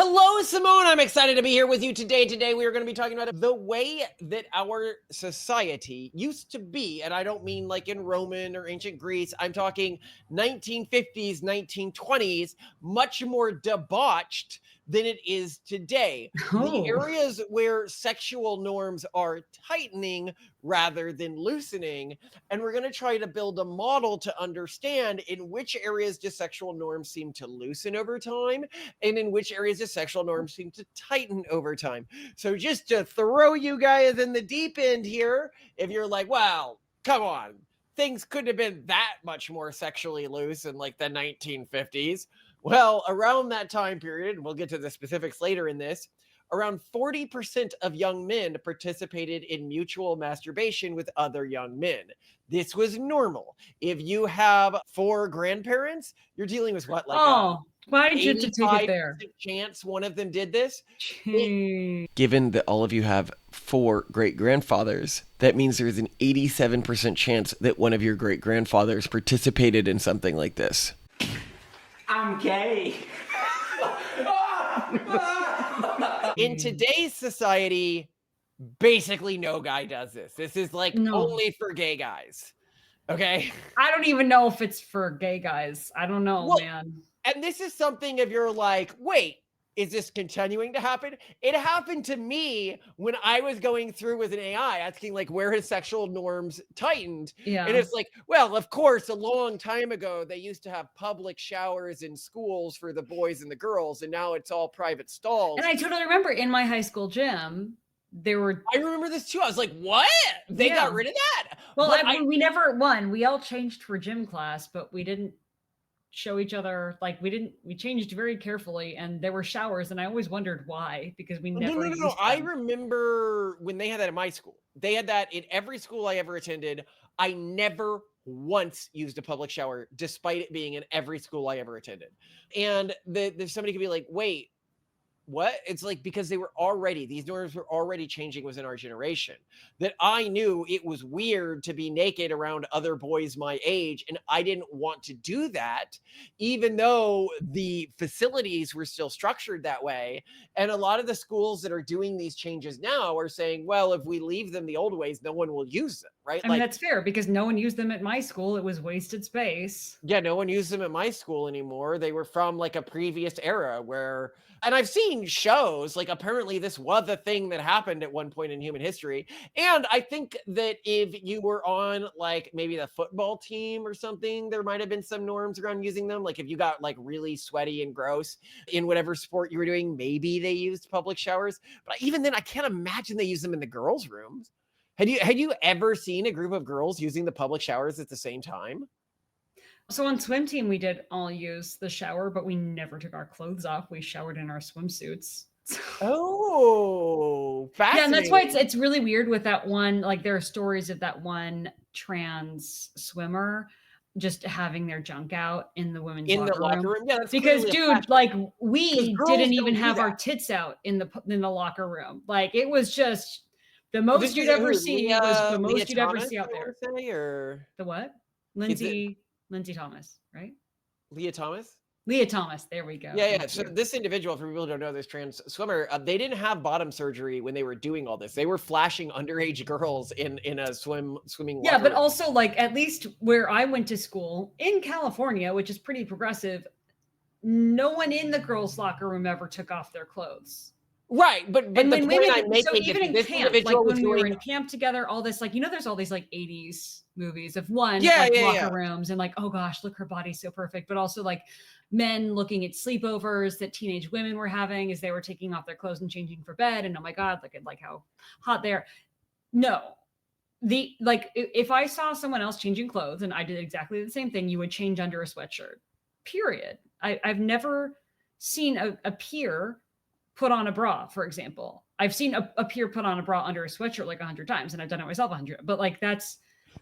Hello, Simone. I'm excited to be here with you today. Today, we are going to be talking about the way that our society used to be. And I don't mean like in Roman or ancient Greece. I'm talking 1950s, 1920s, much more debauched than it is today. The areas where sexual norms are tightening rather than loosening. And we're going to try to build a model to understand in which areas do sexual norms seem to loosen over time and in which areas the sexual norms seem to tighten over time. So just to throw you guys in the deep end here, if you're like, wow, come on, things couldn't have been that much more sexually loose in like the 1950s. Well, around that time period, we'll get to the specifics later in this, around 40% of young men participated in mutual masturbation with other young men. This was normal. If you have 4 grandparents, you're dealing with what, like why did you have to take it there? Chance one of them did this. Given that all of you have 4 great-grandfathers, that means there's an 87% chance that one of your great-grandfathers participated in something like this. I'm gay. In today's society, basically no guy does this. This is like only for gay guys. Okay? I don't even know if it's for gay guys. I don't know, man. And this is something if you're like, wait, is this continuing to happen? It happened to me when I was going through with an AI asking like where his sexual norms tightened. Yeah. And it's like, well, of course, a long time ago, they used to have public showers in schools for the boys and the girls. And now it's all private stalls. And I totally remember in my high school gym, there were... I remember this too. I was like, what? They got rid of that? Well, we never won. We all changed for gym class, but we didn't show each other, like we changed very carefully, and there were showers, and I always wondered why, because we never used them. I remember when they had that at my school. They had that in every school I ever attended. I never once used a public shower, despite it being in every school I ever attended. And somebody could be like, wait, what? It's like, because these norms were already changing within our generation, that I knew it was weird to be naked around other boys my age. And I didn't want to do that, even though the facilities were still structured that way. And a lot of the schools that are doing these changes now are saying, well, if we leave them the old ways, no one will use them. Right? I mean, that's fair, because no one used them at my school. It was wasted space. Yeah, no one used them at my school anymore. They were from like a previous era where, and I've seen shows, like apparently this was a thing that happened at one point in human history. And I think that if you were on like maybe the football team or something, there might have been some norms around using them. Like if you got like really sweaty and gross in whatever sport you were doing, maybe they used public showers. But even then, I can't imagine they use them in the girls' rooms. Had you ever seen a group of girls using the public showers at the same time? So on swim team, we did all use the shower, but we never took our clothes off. We showered in our swimsuits. Oh, fascinating. Yeah, and that's why it's really weird with that one. Like there are stories of that one trans swimmer just having their junk out in the women's locker room. Yeah, because dude, like we didn't even have our tits out in the locker room. Like it was just the most you'd ever see was the most you'd ever see out there. Or the what? Lindsay Thomas, right? Leah Thomas? Leah Thomas. There we go. Yeah. So this individual, for people who don't know, this trans swimmer, they didn't have bottom surgery when they were doing all this. They were flashing underage girls in a swimming. Yeah, but also like at least where I went to school in California, which is pretty progressive, no one in the girls' locker room ever took off their clothes. Right, but when women, so even in camp, like when we were in camp together, all this, like, you know, there's all these like 80s movies of locker rooms and like, oh gosh, look, her body's so perfect, but also like men looking at sleepovers that teenage women were having as they were taking off their clothes and changing for bed, and oh my god, look at like how hot they are. No, if I saw someone else changing clothes and I did exactly the same thing, you would change under a sweatshirt. Period. I've never seen a peer put on a bra, for example. I've seen a peer put on a bra under a sweatshirt like 100 times, and I've done it myself 100. But like that's,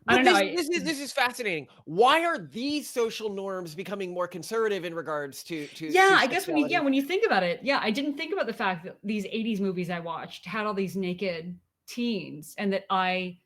I don't know. This is fascinating. Why are these social norms becoming more conservative in regards to I guess when you think about it, I didn't think about the fact that these 80s movies I watched had all these naked teens, and that I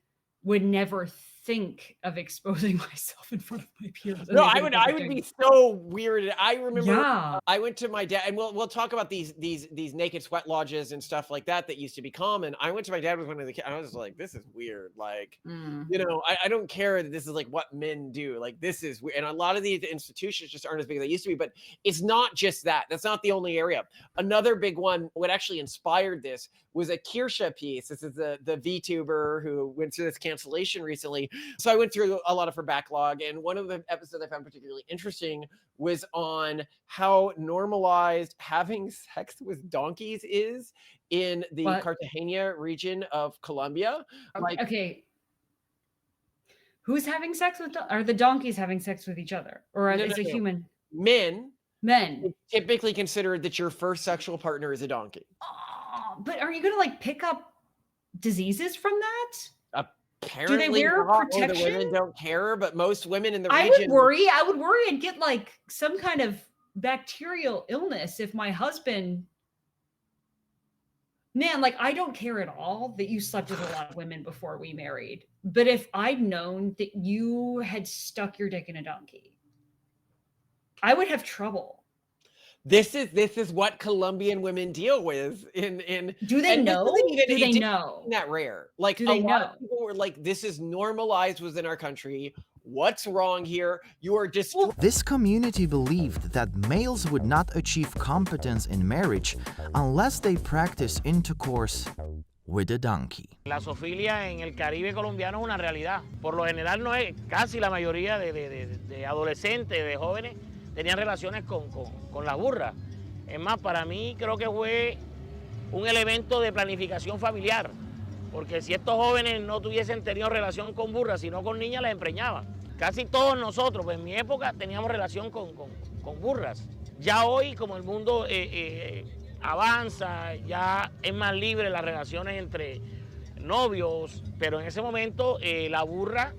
would never think of exposing myself in front of my peers. No, I would be so weird. I remember I went to my dad, and we'll talk about these naked sweat lodges and stuff like that used to be common. I went to my dad with one of the kids. I was like, this is weird. Like, you know, I don't care that this is like what men do. Like, this is weird. And a lot of these institutions just aren't as big as they used to be. But it's not just that. That's not the only area. Another big one, what actually inspired this was a Kirsha piece. This is the VTuber who went through this cancellation recently. So I went through a lot of her backlog, and one of the episodes I found particularly interesting was on how normalized having sex with donkeys is in the Cartagena region of Colombia. Like, okay. Who's having sex with, are the donkeys having sex with each other? Or is it human? Men. Men. Typically considered that your first sexual partner is a donkey. Oh, but are you going to like pick up diseases from that? Apparently, do they wear protection? The women don't care, but most women in the region. I would worry and get like some kind of bacterial illness if my husband. Man, like, I don't care at all that you slept with a lot of women before we married. But if I'd known that you had stuck your dick in a donkey, I would have trouble. This is what Colombian women deal with in do they know? Do they know? That rare. Like, do they know? Lot of people were like, this is normalized within our country. What's wrong here? You are just. This community believed that males would not achieve competence in marriage unless they practice intercourse with a donkey. La zoofilia en el Caribe colombiano es una realidad. Por lo general no es, casi la mayoría de adolescentes, de jóvenes, tenían relaciones con las burras. Es más, para mí creo que fue un elemento de planificación familiar, porque si estos jóvenes no tuviesen tenido relación con burras, sino con niñas, las empreñaban. Casi todos nosotros, pues en mi época, teníamos relación con burras. Ya hoy, como el mundo avanza, ya es más libre las relaciones entre novios, pero en ese momento la burra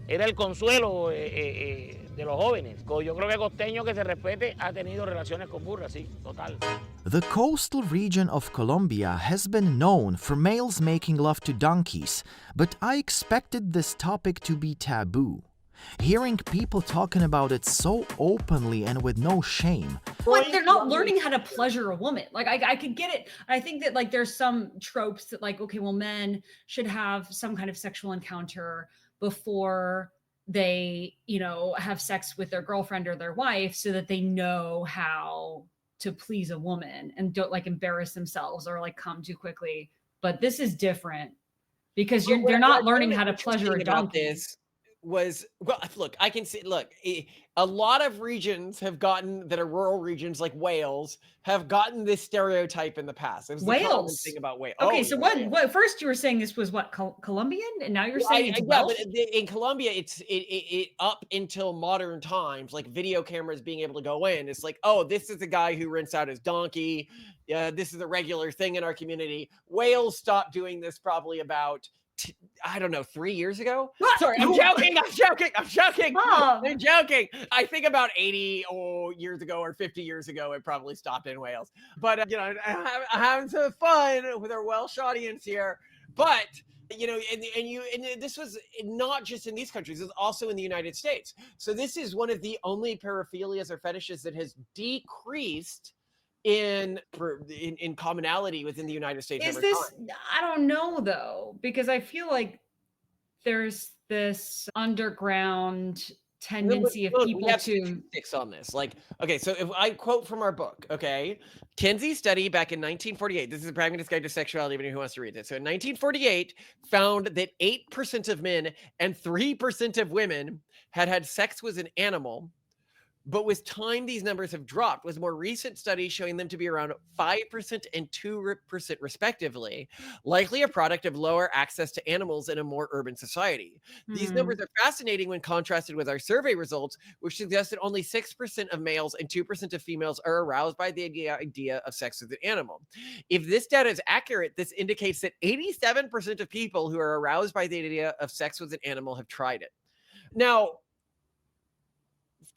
era el consuelo de los jóvenes. Yo creo que costeño que se respete ha tenido relaciones con burras, sí, total. The coastal region of Colombia has been known for males making love to donkeys, but I expected this topic to be taboo. Hearing people talking about it so openly and with no shame. Like, they're not learning how to pleasure a woman. Like, I could get it. I think that like there's some tropes that like, okay, well, men should have some kind of sexual encounter before they, you know, have sex with their girlfriend or their wife so that they know how to please a woman and don't like embarrass themselves or like come too quickly. But this is different because they're not learning how to pleasure a donkey. Was, well, look, I can see, look, a lot of regions have gotten, that are rural regions like Wales, have gotten this stereotype in the past. It was the common thing about Wales. Okay, so what first you were saying this was what, Colombian? And now you're saying it's Welsh? Yeah, but in Colombia, it up until modern times, like video cameras being able to go in, it's like, oh, this is a guy who rents out his donkey. This is a regular thing in our community. Wales stopped doing this probably about I don't know, 3 years ago. What? Sorry, I'm joking. Mom. I'm joking. I think about 80 years ago or 50 years ago, it probably stopped in Wales. But, you know, I'm having some fun with our Welsh audience here. But, you know, and this was not just in these countries, it's also in the United States. So this is one of the only paraphilias or fetishes that has decreased in commonality within the United States. Is this time. I don't know though, because I feel like there's this underground tendency of people to fix on this. Like, okay, so if I quote from our book, okay, Kinsey's study back in 1948, this is a Pragmatist Guide to Sexuality, anyone who wants to read it. So in 1948 found that 8% of men and 3% of women had sex with an animal. But with time, these numbers have dropped, with more recent studies showing them to be around 5% and 2% respectively, likely a product of lower access to animals in a more urban society. These numbers are fascinating when contrasted with our survey results, which suggest that only 6% of males and 2% of females are aroused by the idea of sex with an animal. If this data is accurate, this indicates that 87% of people who are aroused by the idea of sex with an animal have tried it. Now,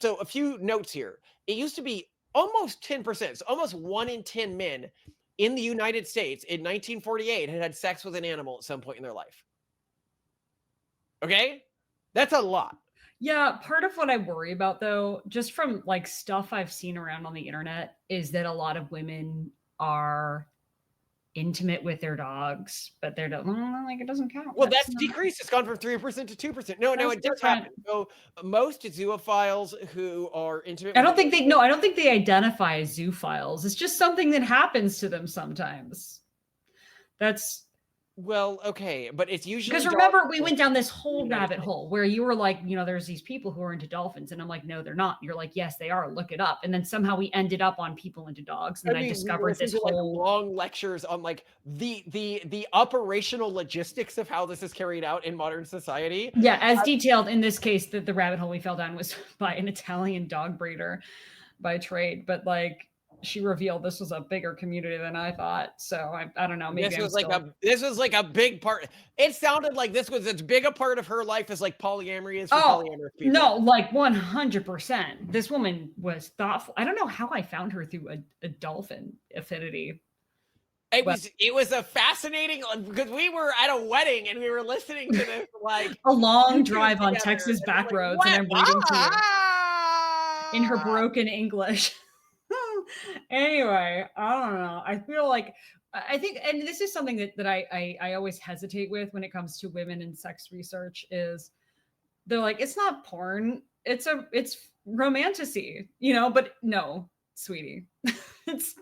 so a few notes here. It used to be almost 10%, so almost 1 in 10 men in the United States in 1948 had sex with an animal at some point in their life. Okay? That's a lot. Yeah, part of what I worry about, though, just from like stuff I've seen around on the internet, is that a lot of women are intimate with their dogs, but they're like, it doesn't count. Well, that's decreased. It's gone from 3% to 2%. No, it does happen. So most zoophiles who are intimate. I don't think they identify as zoophiles. It's just something that happens to them sometimes. That's well, okay, but it's usually because remember we went down this whole rabbit hole where you were like, there's these people who are into dolphins, and I'm like, no, they're not. You're like, yes, they are. Look it up. And then somehow we ended up on people into dogs, and I discovered this whole long lectures on like the operational logistics of how this is carried out in modern society. Yeah, as detailed in this case, that the rabbit hole we fell down was by an Italian dog breeder by trade, but like, she revealed this was a bigger community than I thought. So I don't know. Maybe this was like a big part. It sounded like this was as big a part of her life as like polyamory is for polyamorous people. No, like 100%. This woman was thoughtful. I don't know how I found her through a dolphin affinity. It was a fascinating, because we were at a wedding and we were listening to this like a long drive on Texas back roads, and I'm reading to you in her broken English. Anyway, I don't know. I feel like I think, and this is something that I always hesitate with when it comes to women in sex research, is they're like, it's not porn, it's romantasy, but no, sweetie. It's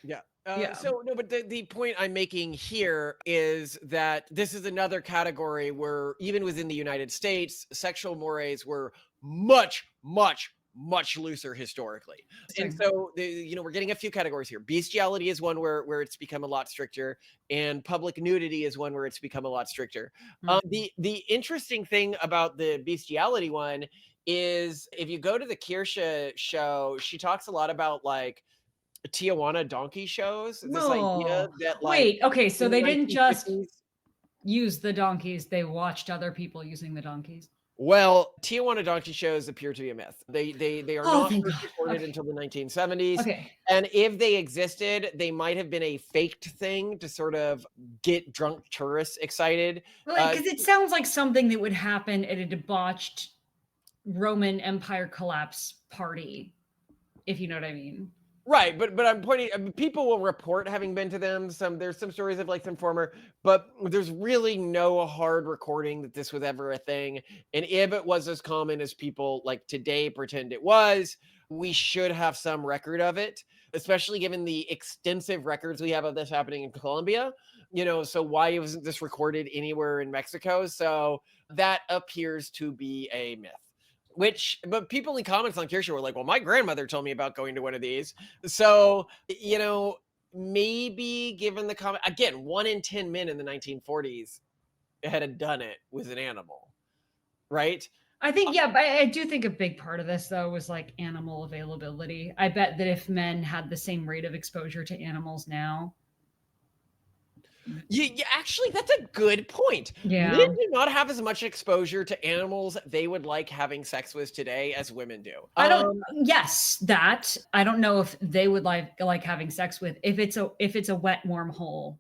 yeah. So no, but the point I'm making here is that this is another category where even within the United States, sexual mores were much, much, much looser historically. And so we're getting a few categories here. Bestiality is one where it's become a lot stricter, and public nudity is one where it's become a lot stricter. The interesting thing about the bestiality one is if you go to the Kirsche show, she talks a lot about like Tijuana donkey shows. This idea that like, wait, okay, so they didn't just use the donkeys, they watched other people using the donkeys. Well, Tijuana donkey shows appear to be a myth. They are not recorded until the 1970s. Okay. And if they existed, they might have been a faked thing to sort of get drunk tourists excited. Because it sounds like something that would happen at a debauched Roman Empire collapse party, if you know what I mean. Right, but I'm pointing. People will report having been to them. There's some stories of like some former, but there's really no hard recording that this was ever a thing. And if it was as common as people like today pretend it was, we should have some record of it, especially given the extensive records we have of this happening in Colombia. So why wasn't this recorded anywhere in Mexico? So that appears to be a myth. But people in comments on Kirsche were like, well, my grandmother told me about going to one of these. So, maybe given the comment, again, 1 in 10 men in the 1940s had done it with an animal, right? I think, yeah, but I do think a big part of this, though, was like animal availability. I bet that if men had the same rate of exposure to animals now. Yeah, actually, that's a good point. Yeah. Men do not have as much exposure to animals they would like having sex with today as women do. I don't know if they would like having sex with if it's a wet, warm hole.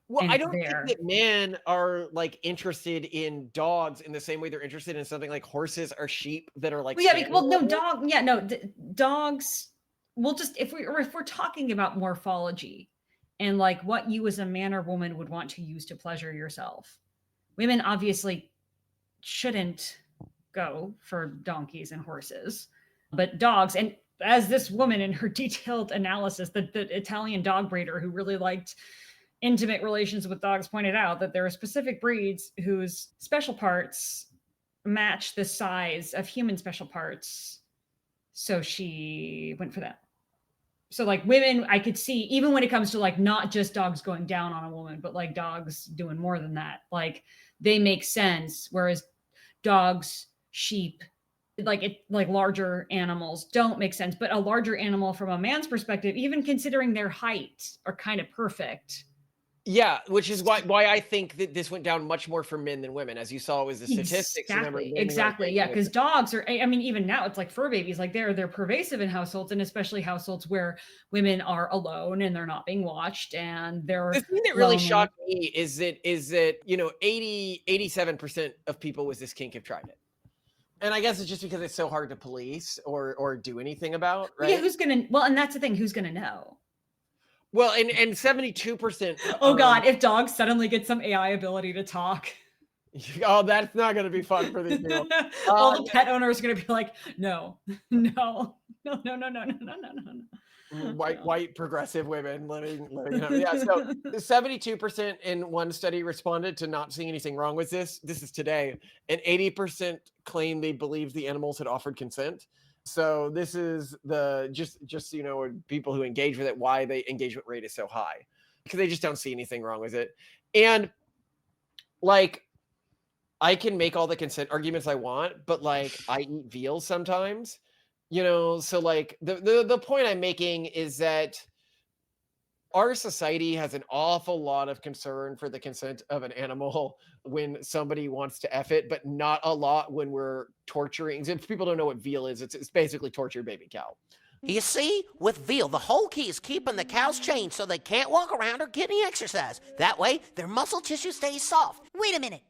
Well, I don't think that men are like interested in dogs in the same way they're interested in something like horses or sheep that are like. Dogs. Well, just if we're talking about morphology and like what you as a man or woman would want to use to pleasure yourself, women obviously shouldn't go for donkeys and horses, but dogs. And as this woman in her detailed analysis, the Italian dog breeder who really liked intimate relations with dogs pointed out that there are specific breeds whose special parts match the size of human special parts. So she went for that. So like women, I could see, even when it comes to like not just dogs going down on a woman, but like dogs doing more than that, like they make sense. Whereas dogs, sheep, like larger animals don't make sense. But a larger animal from a man's perspective, even considering their height, are kind of perfect. Yeah, which is why I think that this went down much more for men than women. As you saw, it was the statistics. Exactly. Yeah, because dogs are, I mean, even now it's like fur babies, like they're pervasive in households, and especially households where women are alone and they're not being watched and they're the thing that really shocked me is that 87% of people with this kink have tried it. And I guess it's just because it's so hard to police or do anything about, right? Yeah, and that's the thing, who's gonna know? Well, and 72%. Oh God, if dogs suddenly get some AI ability to talk. Oh, that's not going to be fun for these people. All the pet owners are going to be like, no. White progressive women living. Yeah, so 72% in one study responded to not seeing anything wrong with this. This is today, and 80% claim they believe the animals had offered consent. So this is just so you know, people who engage with it, why the engagement rate is so high, because they just don't see anything wrong with it. And like, I can make all the consent arguments I want, but like I eat veal sometimes, so like the point I'm making is that our society has an awful lot of concern for the consent of an animal when somebody wants to F it, but not a lot when we're torturing. If people don't know what veal is, it's basically tortured baby cow. You see, with veal, the whole key is keeping the cows chained so they can't walk around or get any exercise. That way, their muscle tissue stays soft. Wait a minute.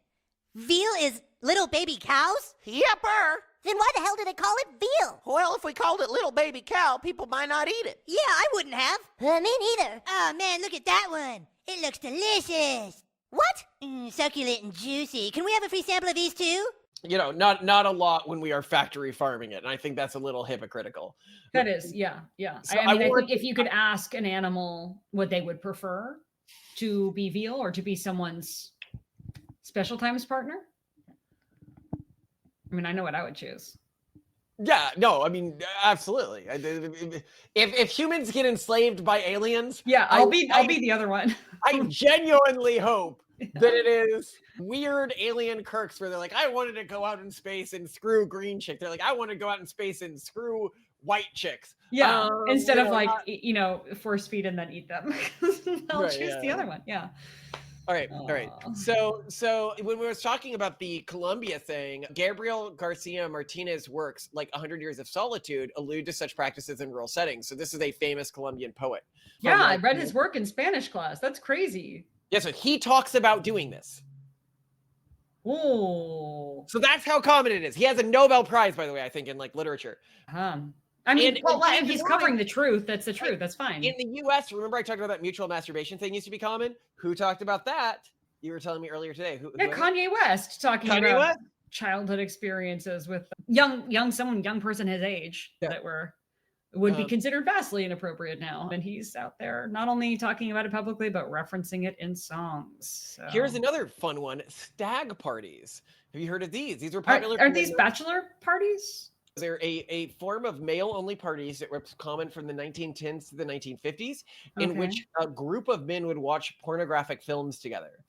Veal is little baby cows? Yepper. Then why the hell do they call it veal? Well, if we called it little baby cow, people might not eat it. Yeah, I wouldn't have. Me neither. Oh man, look at that one. It looks delicious. What? Succulent and juicy. Can we have a free sample of these too? Not a lot when we are factory farming it, and I think that's a little hypocritical. That is, yeah. So I think if you could ask an animal what they would prefer, to be veal or to be someone's special times partner, I mean, I know what I would choose. Yeah, no, I mean, absolutely. If humans get enslaved by aliens, yeah, I'll be the other one. I genuinely hope that it is weird alien Kirks where they're like, I wanted to go out in space and screw green chick. They're like, I want to go out in space and screw white chicks. Yeah, instead of force feed and then eat them. I'll choose the other one. Yeah. All right. So when we were talking about the Colombia thing, Gabriel Garcia Martinez works like 100 Years of Solitude allude to such practices in rural settings. So this is a famous Colombian poet. Yeah, I read his work in Spanish class. That's crazy. Yeah, so he talks about doing this. Oh. So that's how common it is. He has a Nobel Prize, by the way, I think, in like literature. I mean, if he's covering the truth, that's the truth. That's fine. In the U.S., remember I talked about that mutual masturbation thing used to be common? Who talked about that? You were telling me earlier today. Who Kanye West talking about childhood experiences with young person his age that would be considered vastly inappropriate now. And he's out there not only talking about it publicly, but referencing it in songs. So. Here's another fun one. Stag parties. Have you heard of these? These were popular. Are these bachelor parties? They're a form of male-only parties that were common from the 1910s to the 1950s, in which a group of men would watch pornographic films together.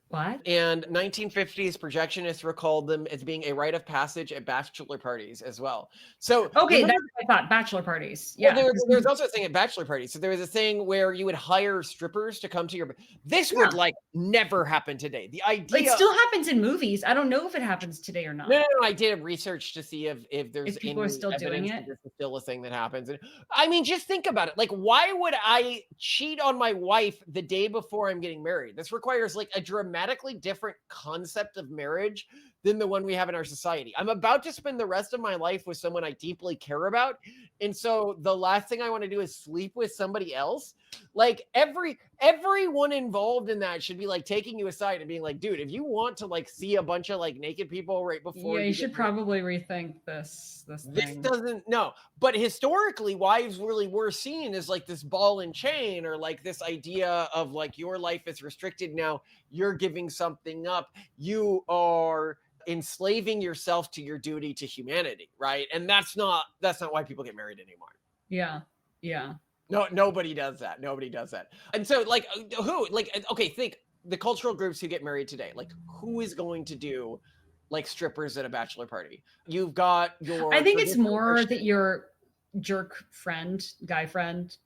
What? And 1950s projectionists recalled them as being a rite of passage at bachelor parties as well. So that's what I thought, bachelor parties. Yeah. Well, there's also a thing at bachelor parties. So there was a thing where you would hire strippers to come to your. This would like never happen today. The idea it still happens in movies. I don't know if it happens today or not. No. I did research to see if there's people are still doing it. This is still a thing that happens. And I mean, just think about it. Like, why would I cheat on my wife the day before I'm getting married? This requires like a dramatically different concept of marriage than the one we have in our society. I'm about to spend the rest of my life with someone I deeply care about. And so the last thing I want to do is sleep with somebody else. Like everyone involved in that should be like taking you aside and being like, dude, if you want to like see a bunch of like naked people right before you should probably rethink this thing. Doesn't no, but historically wives really were seen as like this ball and chain, or like this idea of like your life is restricted now, you're giving something up, you are enslaving yourself to your duty to humanity, right? And that's not why people get married anymore. Yeah. No, nobody does that. And so like think the cultural groups who get married today, like who is going to do like strippers at a bachelor party? You've got your I think it's more that your jerk friend, guy friend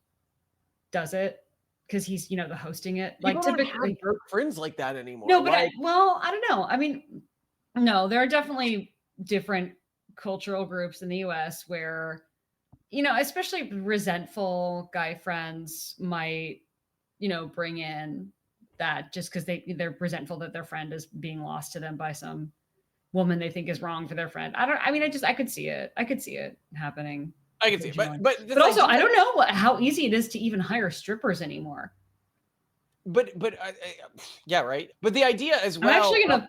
does it. because he's, the hosting it. People don't have group friends like that anymore. No, but I don't know. I mean, no, there are definitely different cultural groups in the US where, especially resentful guy friends might, bring in that just because they're resentful that their friend is being lost to them by some woman they think is wrong for their friend. I could see it. I could see it happening. I can see it. But also, I don't know how easy it is to even hire strippers anymore. But yeah, right. But the idea as well. I'm actually gonna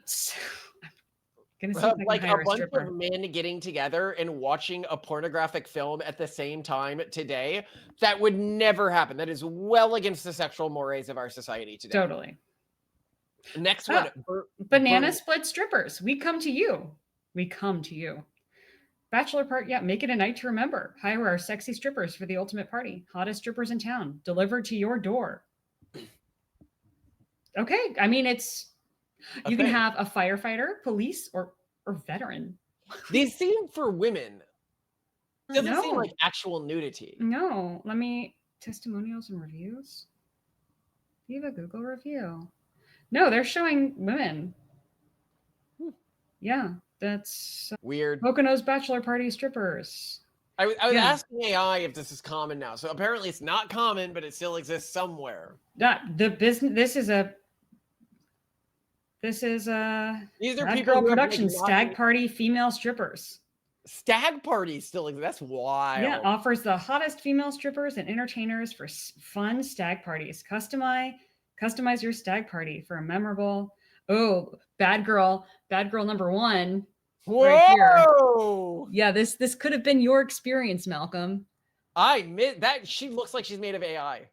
like a bunch of men getting together and watching a pornographic film at the same time today, that would never happen. That is well against the sexual mores of our society today. Totally. Next one. Banana split strippers. We come to you. We come to you. Bachelor part, yeah, make it a night to remember. Hire our sexy strippers for the ultimate party. Hottest strippers in town. Delivered to your door. Okay. I mean, you can have a firefighter, police, or veteran. These seem for women. Doesn't seem like actual nudity. No. Testimonials and reviews. Do you have a Google review? No, they're showing women. Yeah, that's weird. Pocono's bachelor party strippers. I was asking AI if this is common now. So apparently it's not common, but it still exists somewhere. These are people production stag party female strippers. Stag parties still exist. That's wild. Yeah, offers the hottest female strippers and entertainers for fun stag parties. Customize your stag party for a memorable. Oh, bad girl number one. Whoa! Right here. Yeah, this could have been your experience, Malcolm. I admit that she looks like she's made of AI.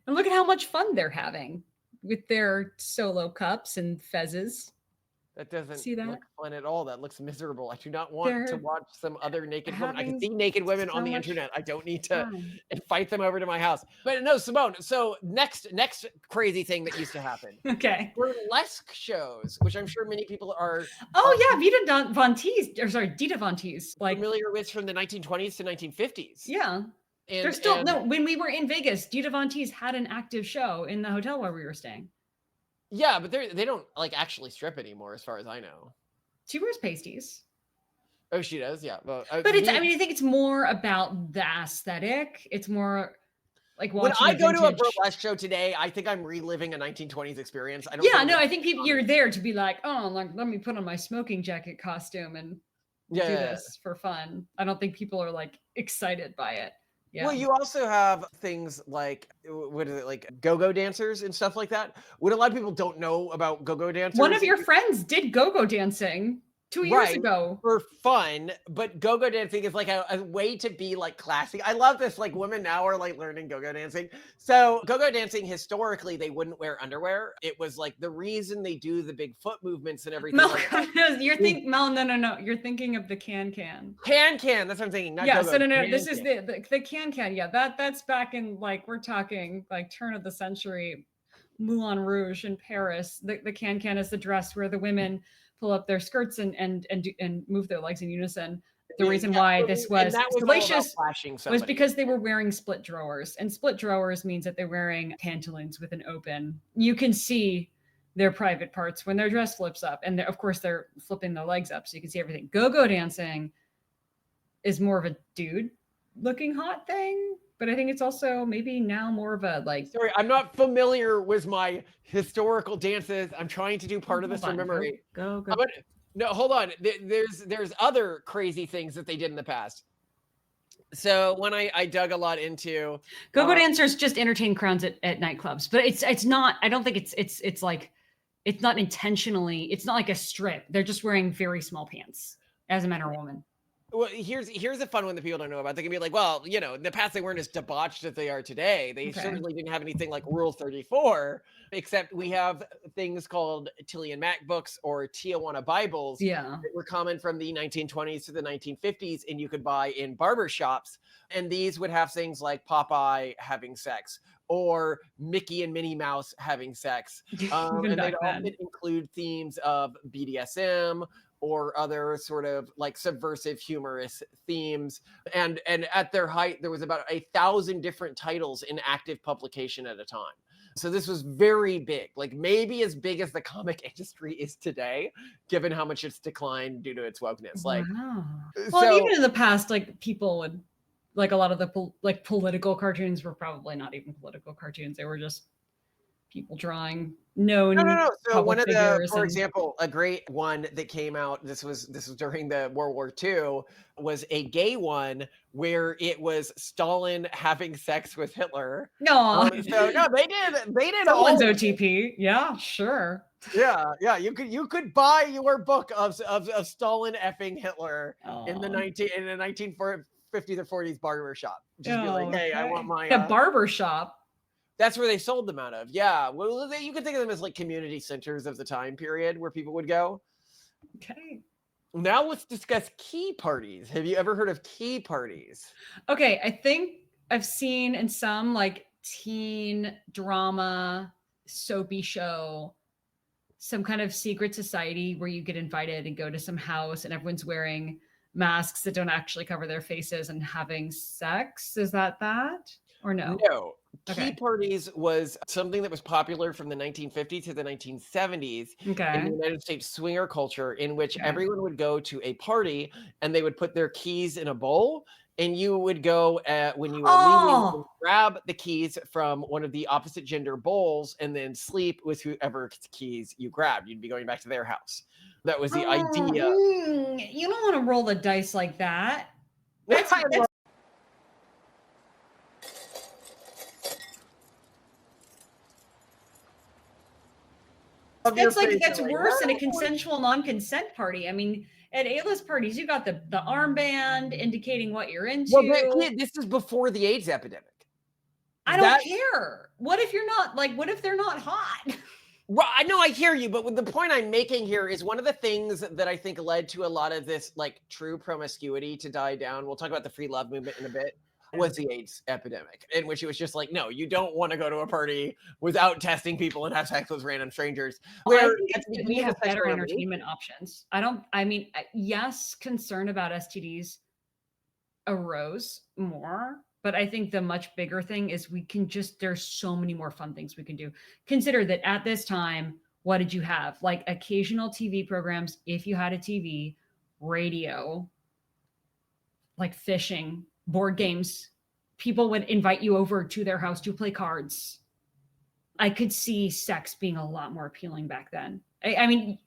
And look at how much fun they're having with their solo cups and fezzes. That doesn't look fun at all. That looks miserable. I do not want to watch some other naked women. I can see naked women on the internet. I don't need to invite them over to my house. But no, Simone. So next crazy thing that used to happen. Okay. Burlesque shows, which I'm sure many people are. Oh yeah, Dita Von Teese. Like familiar with from the 1920s to 1950s. Yeah. And, there's still when we were in Vegas, Dita Von Teese had an active show in the hotel where we were staying. Yeah, but they don't actually strip anymore, as far as I know. She wears pasties. Oh, she does, yeah. Well, but I think it's more about the aesthetic. It's more like watching. When I go to a burlesque show today, I think I'm reliving a 1920s experience. I think you're there to be like, let me put on my smoking jacket costume and do this for fun. I don't think people are excited by it. Yeah. Well, you also have things like, what is it, like go-go dancers and stuff like that. What a lot of people don't know about go-go dancers. One of your friends did go-go dancing 2 years ago. For fun, but go-go dancing is like a way to be classy. I love this, women now are learning go-go dancing. So go-go dancing, historically, they wouldn't wear underwear. It was the reason they do the big foot movements and everything. You're thinking, no. You're thinking of the can. Can, that's what I'm thinking. Not yeah, go-go. So no, this is the can. Yeah, that's back in we're talking turn of the century, Moulin Rouge in Paris. The can is the dress where the women pull up their skirts and move their legs in unison. The reason why this was salacious was because they were wearing split drawers, and split drawers means that they're wearing pantaloons with an open. You can see their private parts when their dress flips up, and of course they're flipping their legs up so you can see everything. Go-go dancing is more of a dude-looking hot thing. But I think it's also maybe now more of a Sorry, I'm not familiar with my historical dances. I'm trying to do part of this from memory. Go. No, hold on. There's other crazy things that they did in the past. So when I dug a lot into go-go dancers, just entertain crowds at nightclubs, but it's not. I don't think it's not intentionally. It's not like a strip. They're just wearing very small pants as a man or woman. Well, here's a fun one that people don't know about. They can be like, well, in the past they weren't as debauched as they are today. They certainly didn't have anything like Rule 34, except we have things called Tilly and Mac books or Tijuana Bibles that were common from the 1920s to the 1950s, and you could buy in barber shops. And these would have things like Popeye having sex or Mickey and Minnie Mouse having sex. And they'd often include themes of BDSM or other sort of like subversive humorous themes. And at their height, there was about 1,000 different titles in active publication at a time. So this was very big, like maybe as big as the comic industry is today, given how much it's declined due to its wokeness. Like, wow. Well, even in the past, like people would, like a lot of the political cartoons were probably not even political cartoons. They were just people drawing known. No. So one of the, for and... example, a great one that came out, this was during the World War II, was a gay one where it was Stalin having sex with Hitler. No, so no, they did someone's OTP. Yeah, sure. Yeah. You could buy your book of Stalin effing Hitler in the 1950s or 40s barber shop. Just be like, hey, I want my barber shop. That's where they sold them out of. Yeah. Well, you could think of them as like community centers of the time period where people would go. Okay. Now let's discuss key parties. Have you ever heard of key parties? Okay. I think I've seen in some like teen drama, soapy show, some kind of secret society where you get invited and go to some house and everyone's wearing masks that don't actually cover their faces and having sex. Is that or no? No. Key parties was something that was popular from the 1950s to the 1970s in the United States swinger culture, in which everyone would go to a party and they would put their keys in a bowl, and you would go when you were leaving, grab the keys from one of the opposite gender bowls and then sleep with whoever keys you grabbed. You'd be going back to their house. That was the idea. You don't want to roll the dice like that. That's like that's worse than a consensual non-consent party. I mean, at A-list parties, you got the armband indicating what you're into. Well, this is before the AIDS epidemic. I don't care. What if you're not what if they're not hot? Well, I know, I hear you, but the point I'm making here is one of the things that I think led to a lot of this like true promiscuity to die down. We'll talk about the free love movement in a bit. Was the AIDS epidemic, in which it was just like, no, you don't want to go to a party without testing people and have sex with random strangers. Where we have better entertainment options. Yes, concern about STDs arose more, but I think the much bigger thing is there's so many more fun things we can do. Consider that at this time, what did you have? Like occasional TV programs, if you had a TV, radio, like fishing, board games. People would invite you over to their house to play cards. I could see sex being a lot more appealing back then. I mean,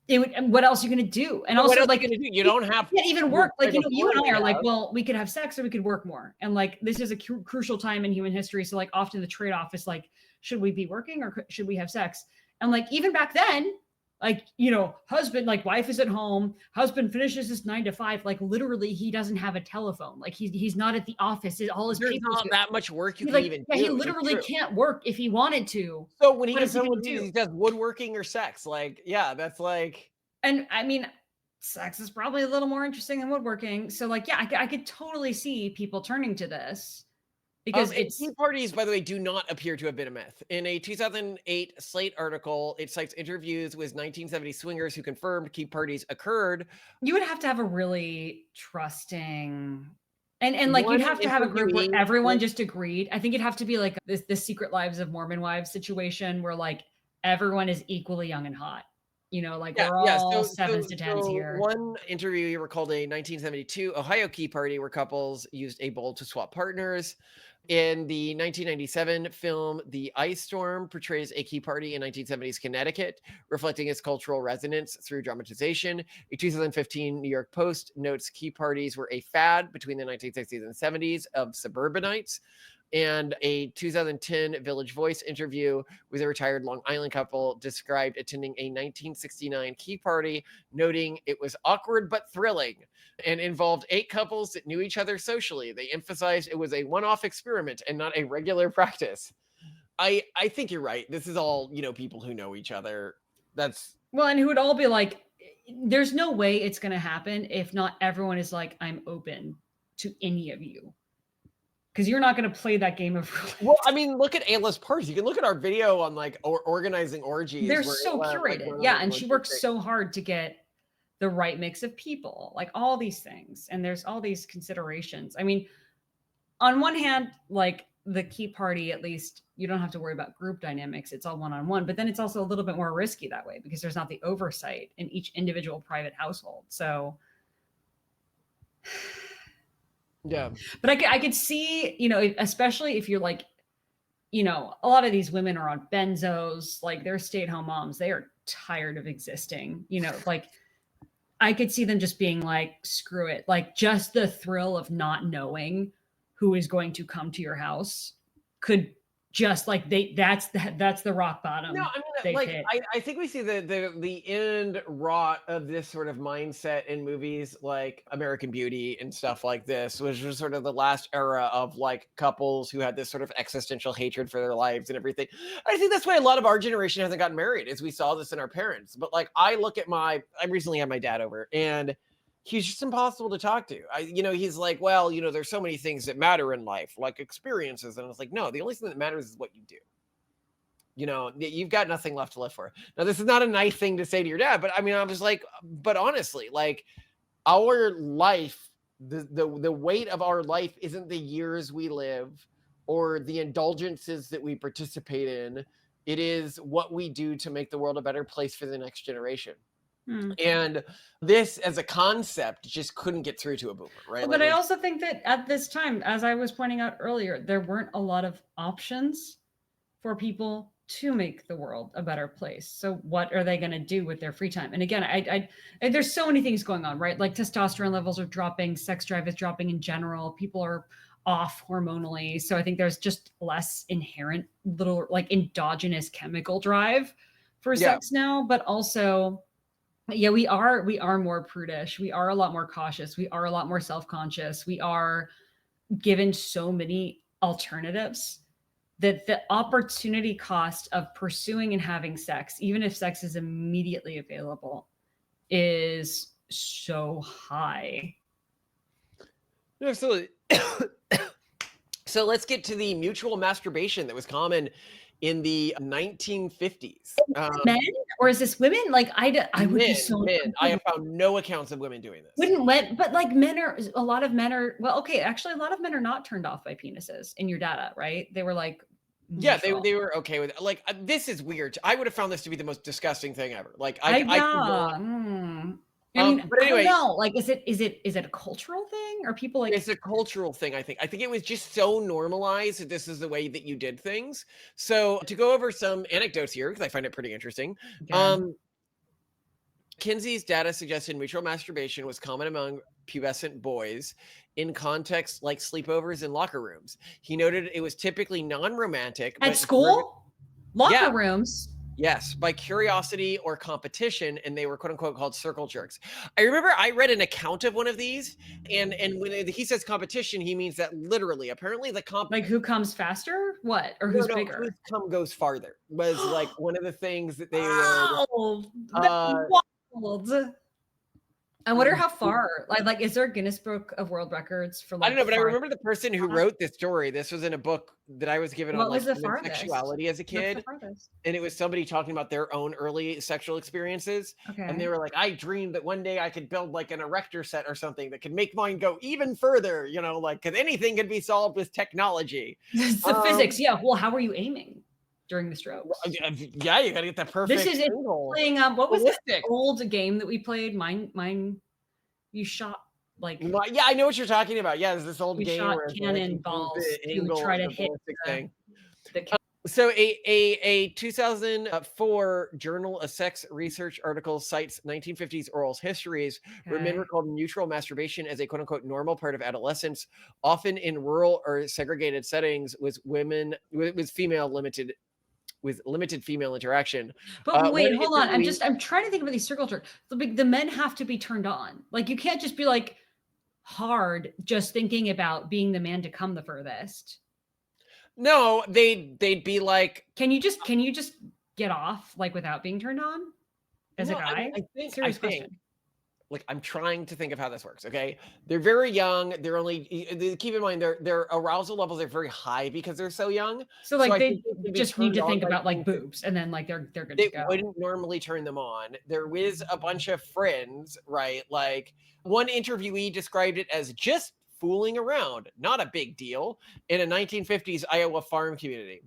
what else are you going to do? And also, like, you don't have to even work. Like, you and I are like, well, we could have sex or we could work more. And like, this is a crucial time in human history. So like, often the trade-off is like, should we be working or should we have sex? And like, even back then, like, husband, like wife is at home, husband finishes his 9 to 5. Like literally he doesn't have a telephone. Like he's not at the office. There's not that much work you can even do. He literally can't work if he wanted to. So when he does woodworking or sex, like, yeah, that's like. And I mean, sex is probably a little more interesting than woodworking. So like, yeah, I could totally see people turning to this. Because key parties, by the way, do not appear to have been a myth. In a 2008 Slate article, it cites interviews with 1970 swingers who confirmed key parties occurred. You would have to have a really trusting, and like you'd have to have a group where everyone just agreed. I think it'd have to be like this Secret Lives of Mormon Wives situation where like everyone is equally young and hot. We're all 7s to 10s here. One interview recalled a 1972 Ohio key party where couples used a bowl to swap partners. In the 1997 film, The Ice Storm portrays a key party in 1970s Connecticut, reflecting its cultural resonance through dramatization. A 2015 New York Post notes key parties were a fad between the 1960s and 70s of suburbanites. And a 2010 Village Voice interview with a retired Long Island couple described attending a 1969 key party, noting it was awkward but thrilling and involved 8 couples that knew each other socially. They emphasized it was a one-off experiment and not a regular practice. I think you're right. This is all, people who know each other. And who would all be like, there's no way it's going to happen if not everyone is like, I'm open to any of you. Because you're not going to play that game of roulette. Well, I mean, look at A-list parties. You can look at our video on like organizing orgies. They're so curated. And she works so hard to get the right mix of people, like all these things. And there's all these considerations. I mean, on one hand, like the key party, at least you don't have to worry about group dynamics. It's all one-on-one, but then it's also a little bit more risky that way because there's not the oversight in each individual private household. So yeah, but I could see, you know, especially if you're like, you know, a lot of these women are on benzos, like they're stay-at-home moms. They are tired of existing, you know, like I could see them just being like, screw it. Like just the thrill of not knowing who is going to come to your house could just like that's the rock bottom. No, I mean, like I think we see the end rot of this sort of mindset in movies like American Beauty and stuff like this, which was sort of the last era of like couples who had this sort of existential hatred for their lives and everything. I think that's why a lot of our generation hasn't gotten married, is we saw this in our parents. But like I look at I recently had my dad over, and he's just impossible to talk to. He's like, well, there's so many things that matter in life, like experiences. And I was like, no, the only thing that matters is what you do. You've got nothing left to live for. Now, this is not a nice thing to say to your dad, but I mean, I'm just like, but honestly, like our life, the weight of our life isn't the years we live or the indulgences that we participate in. It is what we do to make the world a better place for the next generation. And this as a concept just couldn't get through to a boomer, right? But I also think that at this time, as I was pointing out earlier, there weren't a lot of options for people to make the world a better place. So what are they going to do with their free time? And again, I there's so many things going on, right? Like testosterone levels are dropping, sex drive is dropping in general. People are off hormonally. So I think there's just less inherent little like endogenous chemical drive for sex now, but also we are more prudish. We are a lot more cautious. We are a lot more self-conscious. We are given so many alternatives that the opportunity cost of pursuing and having sex, even if sex is immediately available, is so high. Absolutely. So let's get to the mutual masturbation that was common in the 1950s. Men, or is this women? Like I would be so men. I have found no accounts of women doing this. But like a lot of men are, well, okay, actually a lot of men are not turned off by penises in your data, right? They were like, yeah, they were okay with it. Like this is weird. I would have found this to be the most disgusting thing ever. Like I mean, but anyway, I don't know. Like, is it a cultural thing, or people like? It's a cultural thing. I think it was just so normalized that this is the way that you did things. So to go over some anecdotes here, because I find it pretty interesting. Okay. Kinsey's data suggested mutual masturbation was common among pubescent boys in contexts like sleepovers in locker rooms. He noted it was typically non-romantic. At school? Locker rooms? Yes, by curiosity or competition, and they were quote unquote called circle jerks. I remember I read an account of one of these, and when he says competition, he means that literally. Apparently, the like who comes faster, what, or who's bigger? Whose cum goes farther was like one of the things that they wild. I wonder how far, like, is there a Guinness Book of World Records for like? I don't know, but I remember the person who wrote this story. This was in a book that I was given on like sexuality as a kid, and it was somebody talking about their own early sexual experiences. Okay. And they were like, "I dreamed that one day I could build like an erector set or something that could make mine go even further." Like because anything can be solved with technology. It's the physics, yeah. Well, how were you aiming during the strokes? Yeah, you gotta get that perfect. This is it. Playing what was that old game that we played? Mine. You shot like. Yeah, I know what you're talking about. Yeah, there's this old game shot where cannonballs to try to hit the So a 2004 Journal of Sex Research article cites 1950s oral histories where men recalled mutual masturbation as a quote unquote normal part of adolescence, often in rural or segregated settings with limited female interaction. But wait, hold on. I'm trying to think about these circle jerks. The men have to be turned on. Like you can't just be like hard just thinking about being the man to come the furthest. No, they'd be like, can you just get off like without being turned on as a guy? I think like, I'm trying to think of how this works. Okay. They're very young. They're only, keep in mind, their arousal levels are very high because they're so young. So like they just need to think about like boobs and then like they're good to go. It wouldn't normally turn them on. There is a bunch of friends, right? Like one interviewee described it as just fooling around, not a big deal, in a 1950s Iowa farm community.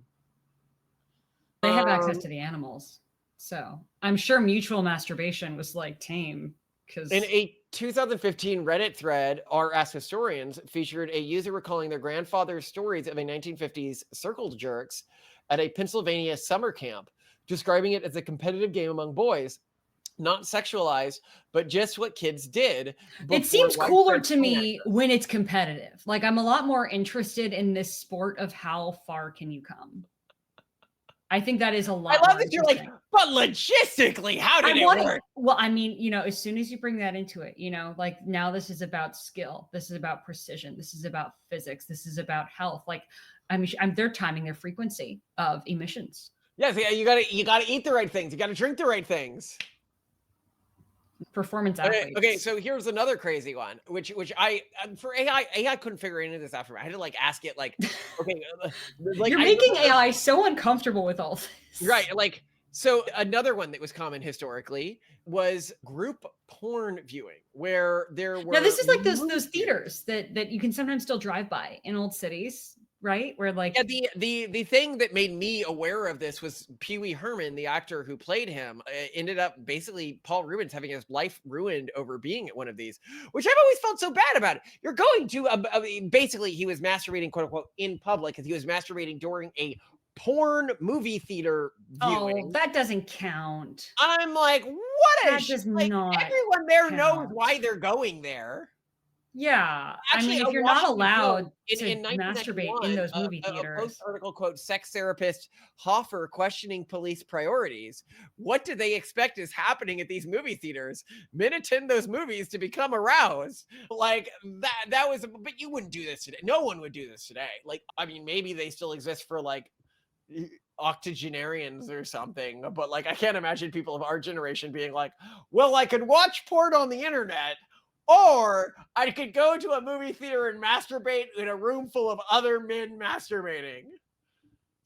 They have access to the animals. So I'm sure mutual masturbation was like tame. In a 2015 Reddit thread, r Ask Historians featured a user recalling their grandfather's stories of a 1950s circle jerks at a Pennsylvania summer camp, describing it as a competitive game among boys, not sexualized, but just what kids did. It seems cooler to me when it's competitive. Like I'm a lot more interested in this sport of how far can you come. I think that is a lot. I love that you're like, but logistically, how did it work? Well, I mean, you know, as soon as you bring that into it, you know, like now this is about skill. This is about precision. This is about physics. This is about health. Like, I mean, they're timing their frequency of emissions. Yes, yeah, you gotta eat the right things. You gotta drink the right things. Performance athletes. Okay, so here's another crazy one, which I for AI couldn't figure any of this out for me. I had to like ask it like, okay, like you're making AI so uncomfortable with all this, right? Like, so another one that was common historically was group porn viewing, where there were. Now this is like those theaters that you can sometimes still drive by in old cities. Right? Where like the thing that made me aware of this was Pee Wee Herman, the actor who played him, ended up basically Paul Rubens having his life ruined over being at one of these, which I've always felt so bad about it. You're going to basically he was masturbating, quote unquote, in public because he was masturbating during a porn movie theater viewing. Oh, that doesn't count. I'm like, what that does not everyone there count. knows why they're going there. Yeah. Actually, I mean, if you're not allowed to masturbate in those movie theaters. A post article quotes sex therapist Hoffer questioning police priorities. What do they expect is happening at these movie theaters? Men attend those movies to become aroused. Like that was, but you wouldn't do this today. No one would do this today. Like, I mean, maybe they still exist for like octogenarians or something, but like, I can't imagine people of our generation being like, well, I could watch porn on the internet, or I could go to a movie theater and masturbate in a room full of other men masturbating.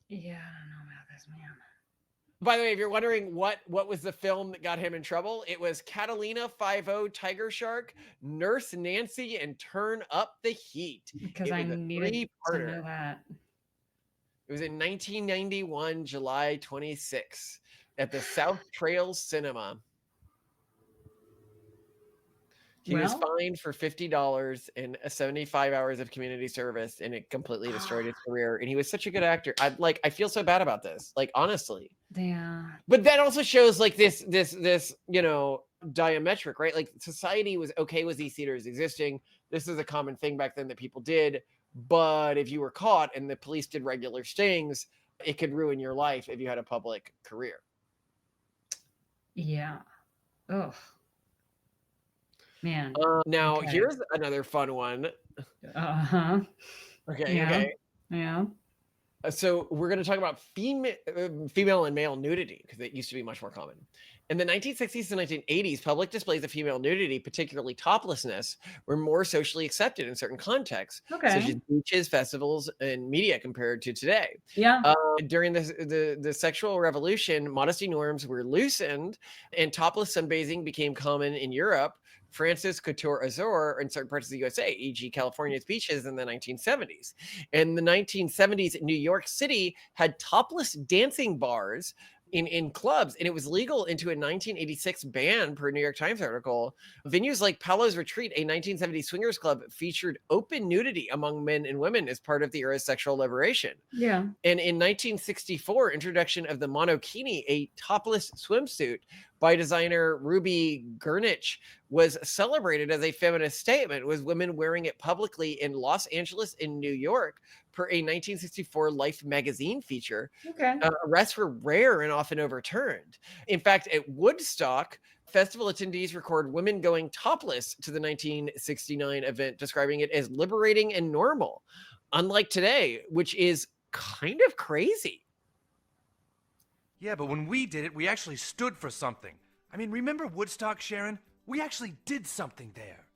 Yeah, I don't know about this, man. By the way, if you're wondering what was the film that got him in trouble, it was Catalina 5-0 Tiger Shark, Nurse Nancy, and Turn Up the Heat. Because I needed to know that. It was in 1991, July 26, at the South Trails Cinema. He was fined for $50 and 75 hours of community service, and it completely destroyed his career. And he was such a good actor. I feel so bad about this, like, honestly. Yeah. But that also shows like this, you know, diametric, right? Like society was okay with these theaters existing. This is a common thing back then that people did. But if you were caught and the police did regular stings, it could ruin your life if you had a public career. Yeah. Ugh. Man. Now here's another fun one. Uh-huh. Okay. Yeah. Okay. Yeah. So we're going to talk about female and male nudity, because it used to be much more common. In the 1960s and 1980s, public displays of female nudity, particularly toplessness, were more socially accepted in certain contexts, such as beaches, festivals, and media compared to today. Yeah. During the sexual revolution, modesty norms were loosened, and topless sunbathing became common in Europe, Francis Couture Azur, in certain parts of the USA, e.g. California's beaches in the 1970s. In the 1970s, New York City had topless dancing bars in clubs, and it was legal into a 1986 ban per New York Times article. Venues like Paolo's Retreat, a 1970 swingers club, featured open nudity among men and women as part of the era's sexual liberation. Yeah. And in 1964, introduction of the monokini, a topless swimsuit by designer Ruby Gernich, was celebrated as a feminist statement, with women wearing it publicly in Los Angeles and New York per a 1964 Life magazine feature. Okay. Arrests were rare and often overturned. In fact, at Woodstock, festival attendees record women going topless to the 1969 event, describing it as liberating and normal, unlike today, which is kind of crazy. Yeah, but when we did it, we actually stood for something. I mean, remember Woodstock, Sharon? We actually did something there.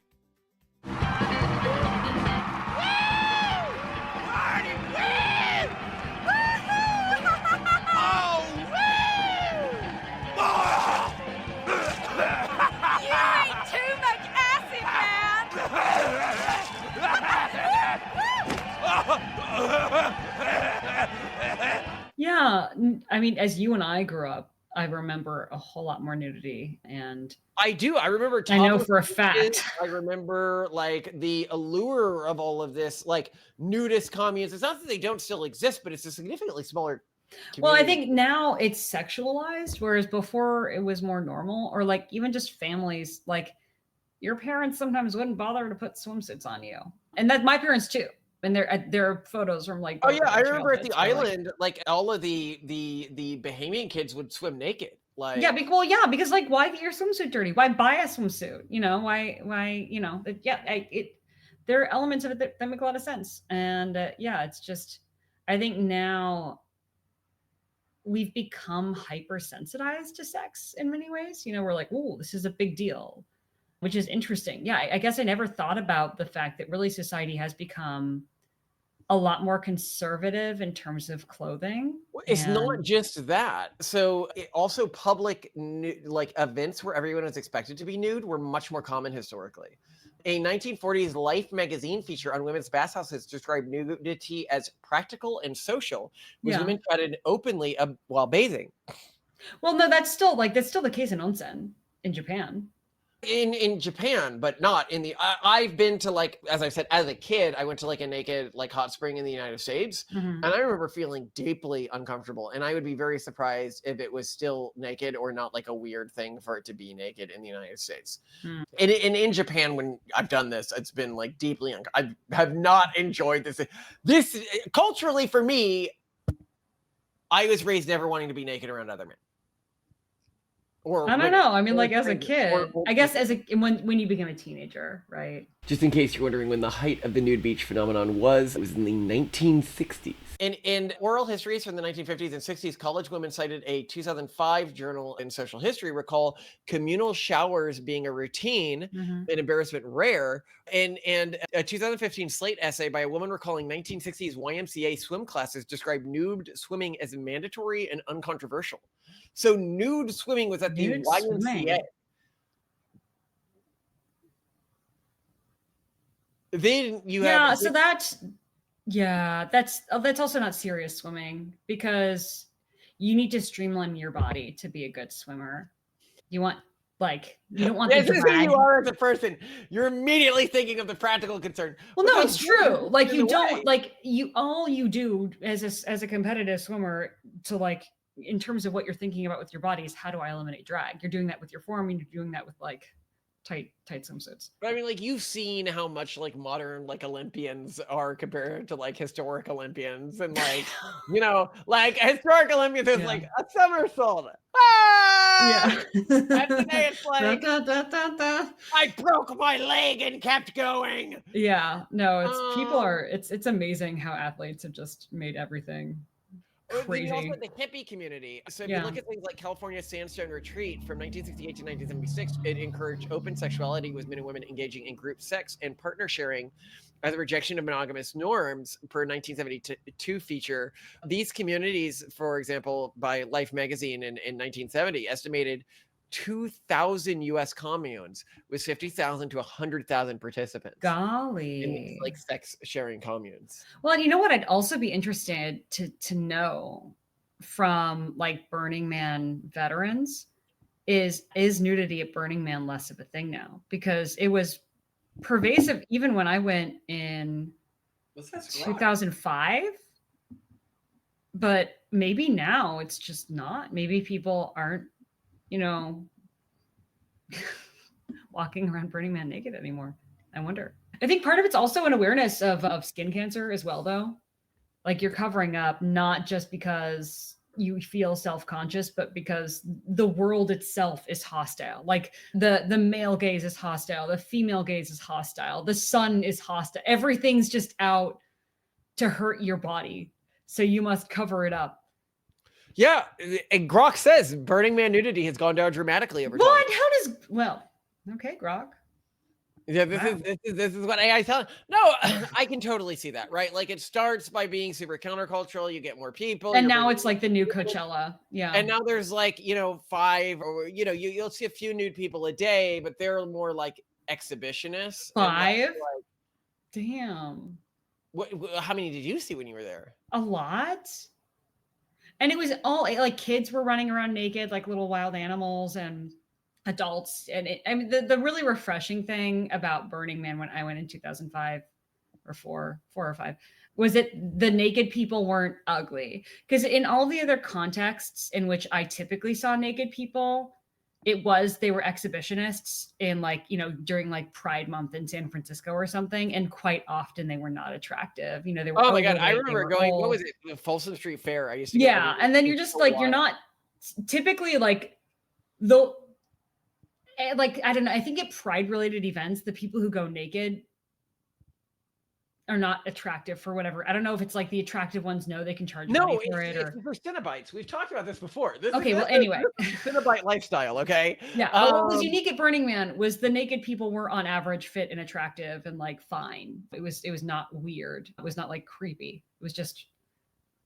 Yeah, I mean, as you and I grew up, I remember a whole lot more nudity, and I do. I remember. I know for a fact. I remember like the allure of all of this, like nudist communes. It's not that they don't still exist, but it's a significantly smaller community. Well, I think now it's sexualized, whereas before it was more normal, or like even just families, like your parents sometimes wouldn't bother to put swimsuits on you, and that my parents too. And there are photos from like, oh yeah, I remember at the island, like all of the Bahamian kids would swim naked. Like, yeah, because like, why get your swimsuit dirty? Why buy a swimsuit? You know, why, you know, there are elements of it that make a lot of sense. And yeah, it's just, I think now we've become hypersensitized to sex in many ways. You know, we're like, oh, this is a big deal, which is interesting. Yeah, I guess I never thought about the fact that really society has become a lot more conservative in terms of clothing. It's not just that. So also public like events where everyone is expected to be nude were much more common historically. A 1940s Life magazine feature on women's bathhouses described nudity as practical and social, with women chatted openly while bathing. Well, no, that's still the case in onsen in Japan. In Japan, but not in the. I've been to, like, as I said, as a kid, I went to like a naked like hot spring in the United States, and I remember feeling deeply uncomfortable. And I would be very surprised if it was still naked or not like a weird thing for it to be naked in the United States. And in Japan, when I've done this, it's been like deeply. I have not enjoyed this. This culturally for me, I was raised never wanting to be naked around other men. Or I don't know. I mean, like as a kid, I guess when you became a teenager, right? Just in case you're wondering when the height of the nude beach phenomenon was, it was in the 1960s. In oral histories from the 1950s and 60s, college women cited a 2005 journal in social history recall communal showers being a routine and embarrassment rare. And a 2015 Slate essay by a woman recalling 1960s YMCA swim classes described nude swimming as mandatory and uncontroversial. So nude swimming was at the YMCA. Then you have that's also not serious swimming, because you need to streamline your body to be a good swimmer. You don't want the drag. Who you are as a person. You're immediately thinking of the practical concern. Well, no, it's true. Like you don't all you do as a competitive swimmer to like, in terms of what you're thinking about with your body, is how do I eliminate drag? You're doing that with your form, and you're doing that with like tight swimsuits. But I mean, like, you've seen how much like modern like Olympians are compared to like historic Olympians, and like you know, like historic Olympians is like a somersault. Ah! Yeah. And today it's like I broke my leg and kept going. Yeah, no, it's amazing how athletes have just made everything crazy. Also the hippie community. So if you look at things like California Sandstone Retreat from 1968 to 1976, it encouraged open sexuality with men and women engaging in group sex and partner sharing as a rejection of monogamous norms per 1972 feature. These communities, for example, by Life magazine in 1970, estimated 2,000 U.S. communes with 50,000 to 100,000 participants. Golly. In these, like, sex sharing communes. Well, you know what? I'd also be interested to know from like Burning Man veterans is nudity at Burning Man less of a thing now? Because it was pervasive even when I went in 2005. But maybe now it's just not. Maybe people aren't, you know, walking around Burning Man naked anymore. I wonder. I think part of it's also an awareness of skin cancer as well, though. Like, you're covering up not just because you feel self-conscious, but because the world itself is hostile. Like the male gaze is hostile, the female gaze is hostile, the sun is hostile. Everything's just out to hurt your body. So you must cover it up. Yeah, and Grok says Burning Man nudity has gone down dramatically over time. What? How does Okay, Grok. Yeah, this is what AI is telling. No, I can totally see that, right? Like it starts by being super countercultural. You get more people, and now it's like the new Coachella. Yeah, and now there's like 5 or you'll see a few nude people a day, but they're more like exhibitionists. 5. Damn. How many did you see when you were there? A lot. And it was all like kids were running around naked like little wild animals, and adults. And I mean, the really refreshing thing about Burning Man when I went in 2005 or 4 or 5 was that the naked people weren't ugly. Because in all the other contexts in which I typically saw naked people, they were exhibitionists in during like Pride Month in San Francisco or something, and quite often they were not attractive. They were. Oh my god, I remember going. What was it? The Folsom Street Fair. I used to. Yeah, and then you're just like you're not typically like though. Like I don't know. I think at Pride related events, the people who go naked are not attractive for whatever. I don't know if it's like the attractive ones know they can charge money for it, or for Cenobites. We've talked about this before. Anyway, Cenobite lifestyle. Okay. Yeah. But what was unique at Burning Man was the naked people were on average fit and attractive and like fine. It was not weird. It was not like creepy. It was just,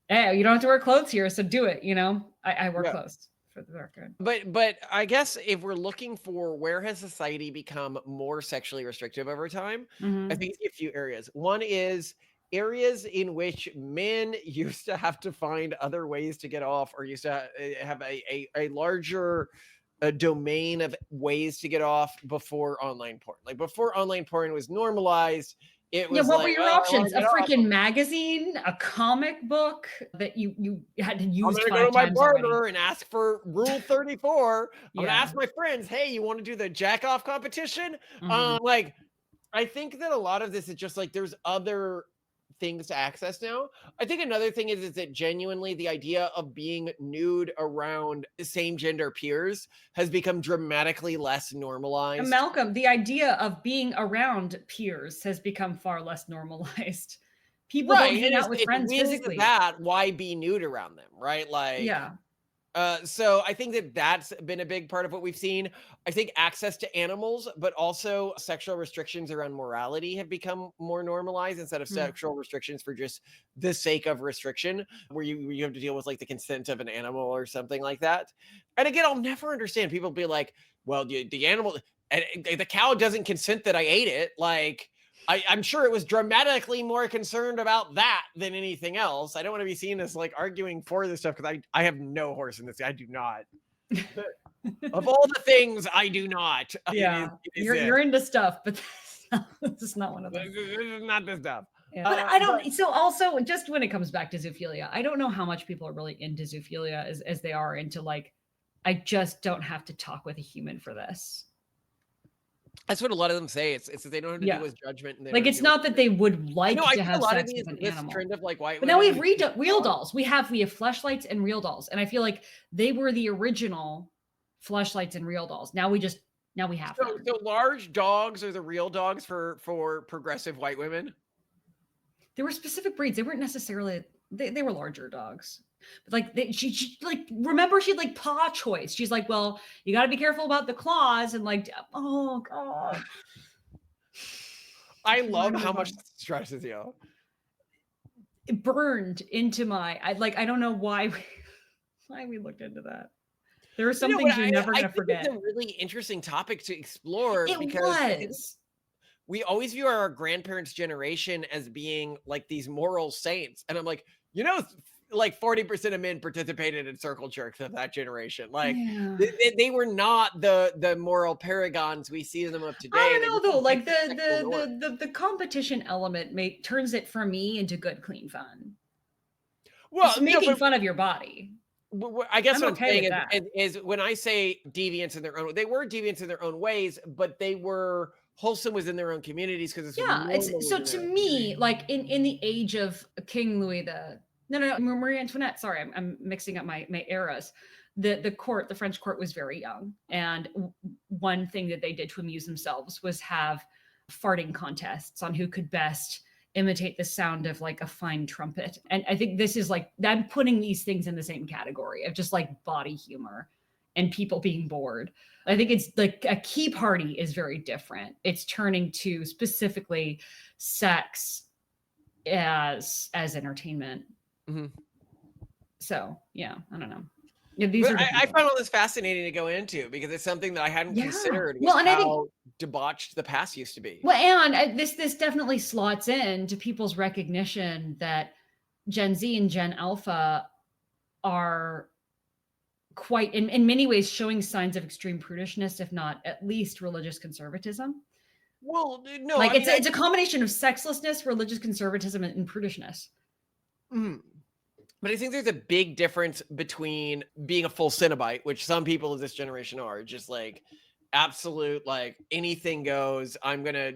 hey, you don't have to wear clothes here, so do it. I wear clothes. For the record. But I guess if we're looking for where has society become more sexually restrictive over time, I think it's a few areas. One is areas in which men used to have to find other ways to get off, or used to have a larger domain of ways to get off before online porn. Like before online porn was normalized, it was what were your options? A freaking magazine, a comic book that you had to use 5 times. I'm gonna go to my barber and ask for Rule 34. I'm gonna ask my friends, hey, you want to do the jack off competition? Like, I think that a lot of this is just like there's other things to access now. I think another thing is that genuinely the idea of being nude around same gender peers has become dramatically less normalized. And Malcolm, the idea of being around peers has become far less normalized. People don't hang out with friends physically. Why be nude around them, right? Like, yeah. So I think that that's been a big part of what we've seen. I think access to animals, but also sexual restrictions around morality have become more normalized instead of sexual restrictions for just the sake of restriction, where you have to deal with like the consent of an animal or something like that. And again, I'll never understand people be like, well, the animal, the cow doesn't consent that I ate it. Like, I'm sure it was dramatically more concerned about that than anything else. I don't want to be seen as like arguing for this stuff because I have no horse in this. I do not. Of all the things, I do not. Yeah, you're into stuff, but this is not one of them. This is not the stuff. Yeah. But I don't. So also, just when it comes back to zoophilia, I don't know how much people are really into zoophilia as they are into like, I just don't have to talk with a human for this. That's what a lot of them say. It's that they don't have to deal with judgment. And like it's not that they would like to have sex with an animal. Trend of like white. But now we have real dolls. We have fleshlights and real dolls, and I feel like they were the original fleshlights and real dolls. Now we have them. So large dogs are the real dogs for progressive white women. There were specific breeds. They weren't necessarily. They were larger dogs. But like she like remember she had like paw choice. She's like, well, you got to be careful about the claws and like, oh god. I love how much this stresses you. It burned into my. I don't know why we looked into that. There are some things you're never gonna forget. It's a really interesting topic to explore because we always view our grandparents' generation as being like these moral saints, and I'm like, like 40% of men participated in circle jerks of that generation. Like they were not the moral paragons we see them of today. I don't know though. Like the competition element turns it for me into good, clean fun. Well, it's making fun of your body. I guess what I'm saying is when I say deviants in their own, they were deviants in their own ways, but they were wholesome within their own communities because it's so to me, like in the age of King Louis No, Marie Antoinette. Sorry, I'm mixing up my eras. The French court was very young. And one thing that they did to amuse themselves was have farting contests on who could best imitate the sound of like a fine trumpet. And I think this is like, I'm putting these things in the same category of just like body humor and people being bored. I think it's like a key party is very different. It's turning to specifically sex as entertainment. Mm-hmm. So yeah, I don't know. Yeah, I find all this fascinating to go into because it's something that I hadn't considered. Well, and how I think, debauched the past used to be. Well, and this definitely slots in to people's recognition that Gen Z and Gen Alpha are quite, in many ways, showing signs of extreme prudishness, if not at least religious conservatism. Well, no, like it's a combination of sexlessness, religious conservatism, and prudishness. Mm. But I think there's a big difference between being a full Cenobite, which some people of this generation are, just like absolute, like anything goes. I'm going to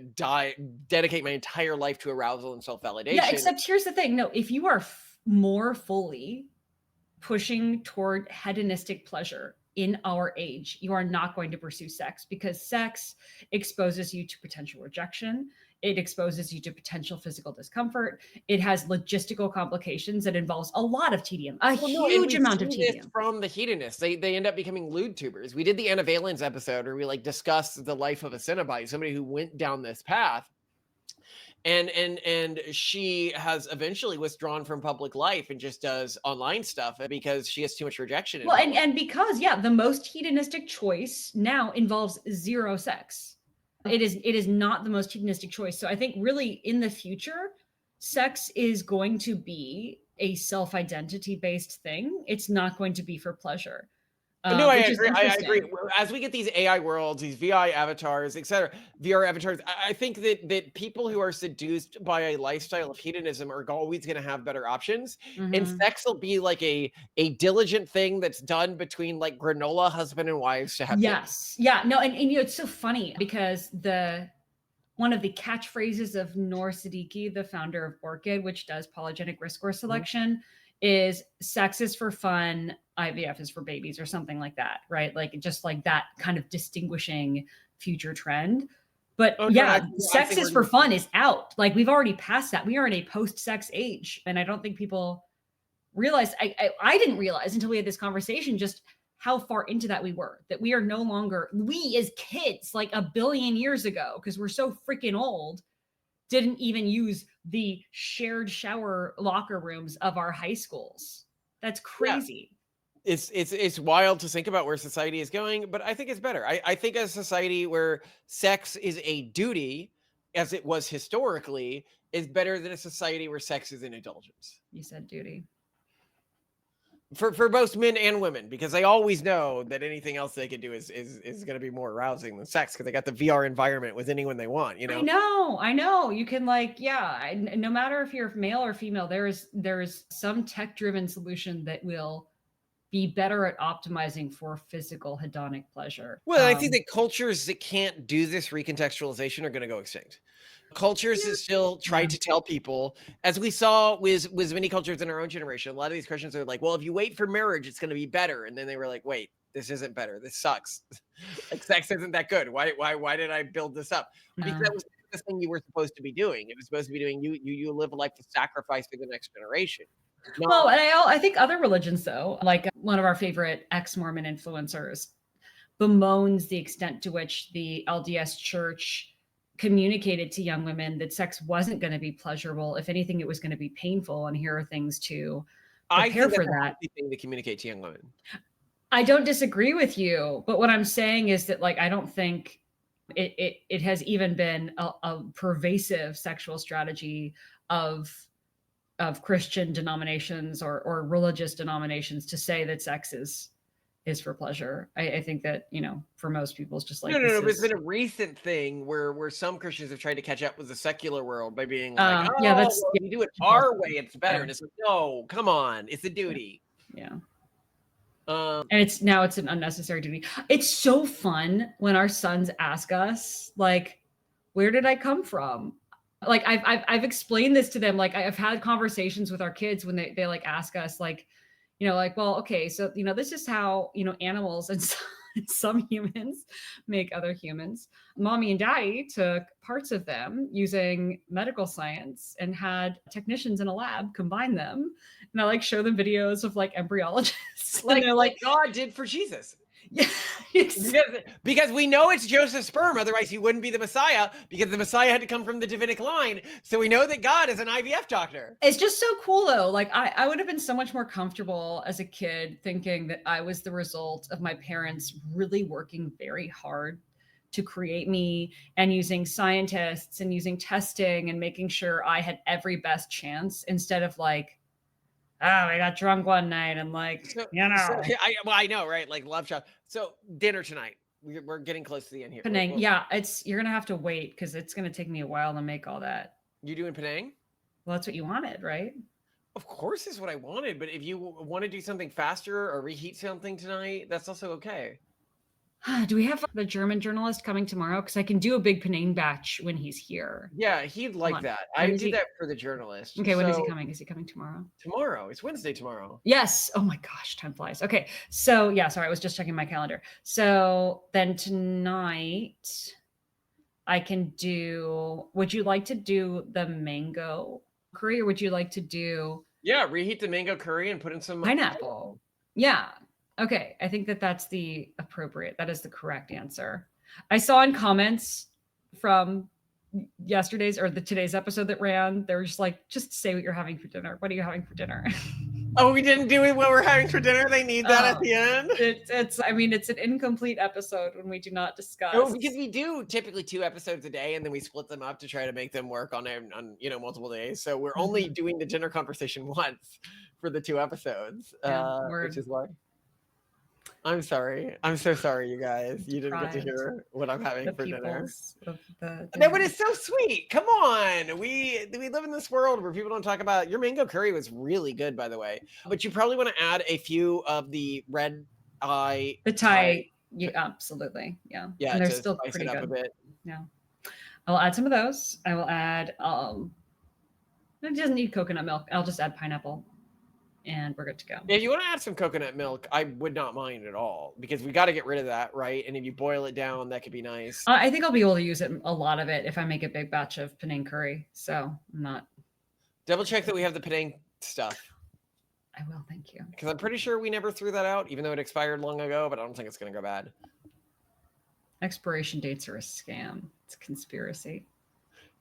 dedicate my entire life to arousal and self-validation. Yeah, except here's the thing. No, if you are more fully pushing toward hedonistic pleasure in our age, you are not going to pursue sex because sex exposes you to potential rejection. It exposes you to potential physical discomfort. It has logistical complications that involves a lot of tedium, huge amount of tedium. From the hedonists, they end up becoming lewd tubers. We did the Anna Valens episode where we like discussed the life of a Cenobite, somebody who went down this path. And she has eventually withdrawn from public life and just does online stuff because she has too much rejection. Well, and because, the most hedonistic choice now involves zero sex. It is not the most hedonistic choice. So I think really in the future, sex is going to be a self-identity based thing. It's not going to be for pleasure. No, I agree. I agree. As we get these AI worlds, these VR avatars, etc., VR avatars, I think that people who are seduced by a lifestyle of hedonism are always going to have better options. Mm-hmm. And sex will be like a diligent thing that's done between like granola husband and wives to have. Yes. Kids. Yeah. No. And it's so funny because one of the catchphrases of Noor Siddiqui, the founder of Orchid, which does polygenic risk score selection, is sex is for fun, IVF is for babies, or something like that, right? Like just like that kind of distinguishing future trend. But sex is for fun is out. Like we've already passed that. We are in a post-sex age. And I don't think people realize, I didn't realize until we had this conversation, just how far into that we were, that we are no longer, we as kids, like 1 billion years ago, because we're so freaking old, didn't even use the shared shower locker rooms of our high schools. That's crazy. Yeah. It's wild to think about where society is going, but I think it's better. I think a society where sex is a duty, as it was historically, is better than a society where sex is an indulgence. You said duty. For both men and women, because they always know that anything else they can do is going to be more arousing than sex because they got the VR environment with anyone they want, you know? I know. You can no matter if you're male or female, there is some tech-driven solution that will be better at optimizing for physical hedonic pleasure. Well, I think that cultures that can't do this recontextualization are going to go extinct. Cultures that still try to tell people, as we saw with many cultures in our own generation, a lot of these Christians are like, well, if you wait for marriage, it's going to be better. And then they were like, wait, this isn't better. This sucks. Like sex isn't that good. Why did I build this up? Because that was the thing you were supposed to be doing. It was supposed to be doing, you live a life of sacrifice for the next generation. No. Well, and I think other religions, though, like one of our favorite ex-Mormon influencers bemoans the extent to which the LDS church communicated to young women that sex wasn't going to be pleasurable. If anything, it was going to be painful. And here are things to prepare for that. Thing to communicate to young women. I don't disagree with you, but what I'm saying is that, like, I don't think it has even been a pervasive sexual strategy of Christian denominations or religious denominations to say that sex is for pleasure. I think that, for most people, it's just like, no. But it's been a recent thing where some Christians have tried to catch up with the secular world by being like, you do it our way, it's better. And it's like, no, come on, it's a duty. Yeah. And it's an unnecessary duty. It's so fun when our sons ask us, like, where did I come from? Like I've explained this to them. Like I've had conversations with our kids when they like ask us, like, well, okay, so, this is how, animals and some humans make other humans. Mommy and daddy took parts of them using medical science and had technicians in a lab combine them. And I show them videos of embryologists. Like God did for Jesus. Yeah. Because we know it's Joseph's sperm, otherwise he wouldn't be the Messiah, because the Messiah had to come from the Davidic line. So we know that God is an IVF doctor. It's just so cool though. Like I would have been so much more comfortable as a kid thinking that I was the result of my parents really working very hard to create me and using scientists and using testing and making sure I had every best chance, instead of like, oh, I got drunk one night and like, I know, right? Like love shot. So dinner tonight. We're getting close to the end here. Penang. Yeah, you're gonna have to wait because it's gonna take me a while to make all that. You doing Penang? Well, that's what you wanted, right? Of course is what I wanted, but if you want to do something faster or reheat something tonight, that's also okay. Do we have the German journalist coming tomorrow? Because I can do a big Penang batch when he's here. Yeah, he'd like that. I did that for the journalist. Okay, when is he coming? Is he coming tomorrow? Tomorrow. It's Wednesday tomorrow. Yes. Oh my gosh, time flies. Okay, so yeah, sorry, I was just checking my calendar. So then tonight, I can do. Would you like to do the mango curry, or would you like to do? Yeah, reheat the mango curry and put in some pineapple. Yeah. Okay, I think that is the correct answer. I saw in comments from yesterday's or today's episode that ran, they were just like, just say what you're having for dinner. What are you having for dinner? Oh, we didn't do it what we're having for dinner? They need that at the end? It's an incomplete episode when we do not discuss. No, because we do typically 2 episodes a day, and then we split them up to try to make them work on multiple days. So we're only doing the dinner conversation once for the 2 episodes, which is why. I'm sorry. I'm so sorry, you guys. You didn't get to hear what I'm having for dinner. No, but it's so sweet. Come on. We live in this world where people don't talk about. Your mango curry was really good, by the way. But you probably want to add a few of the red eye. The Thai. Yeah, absolutely. Yeah. Yeah. And they're still pretty good. A bit. Yeah. I'll add some of those. I will add. It doesn't need coconut milk. I'll just add pineapple. And we're good to go. If you want to add some coconut milk, I would not mind at all, because we got to get rid of that, right? And if you boil it down, that could be nice. I think I'll be able to use a lot of it if I make a big batch of Penang curry. So I'm not. Double check that we have the Penang stuff. I will, thank you. Because I'm pretty sure we never threw that out, even though it expired long ago, but I don't think it's going to go bad. Expiration dates are a scam. It's a conspiracy.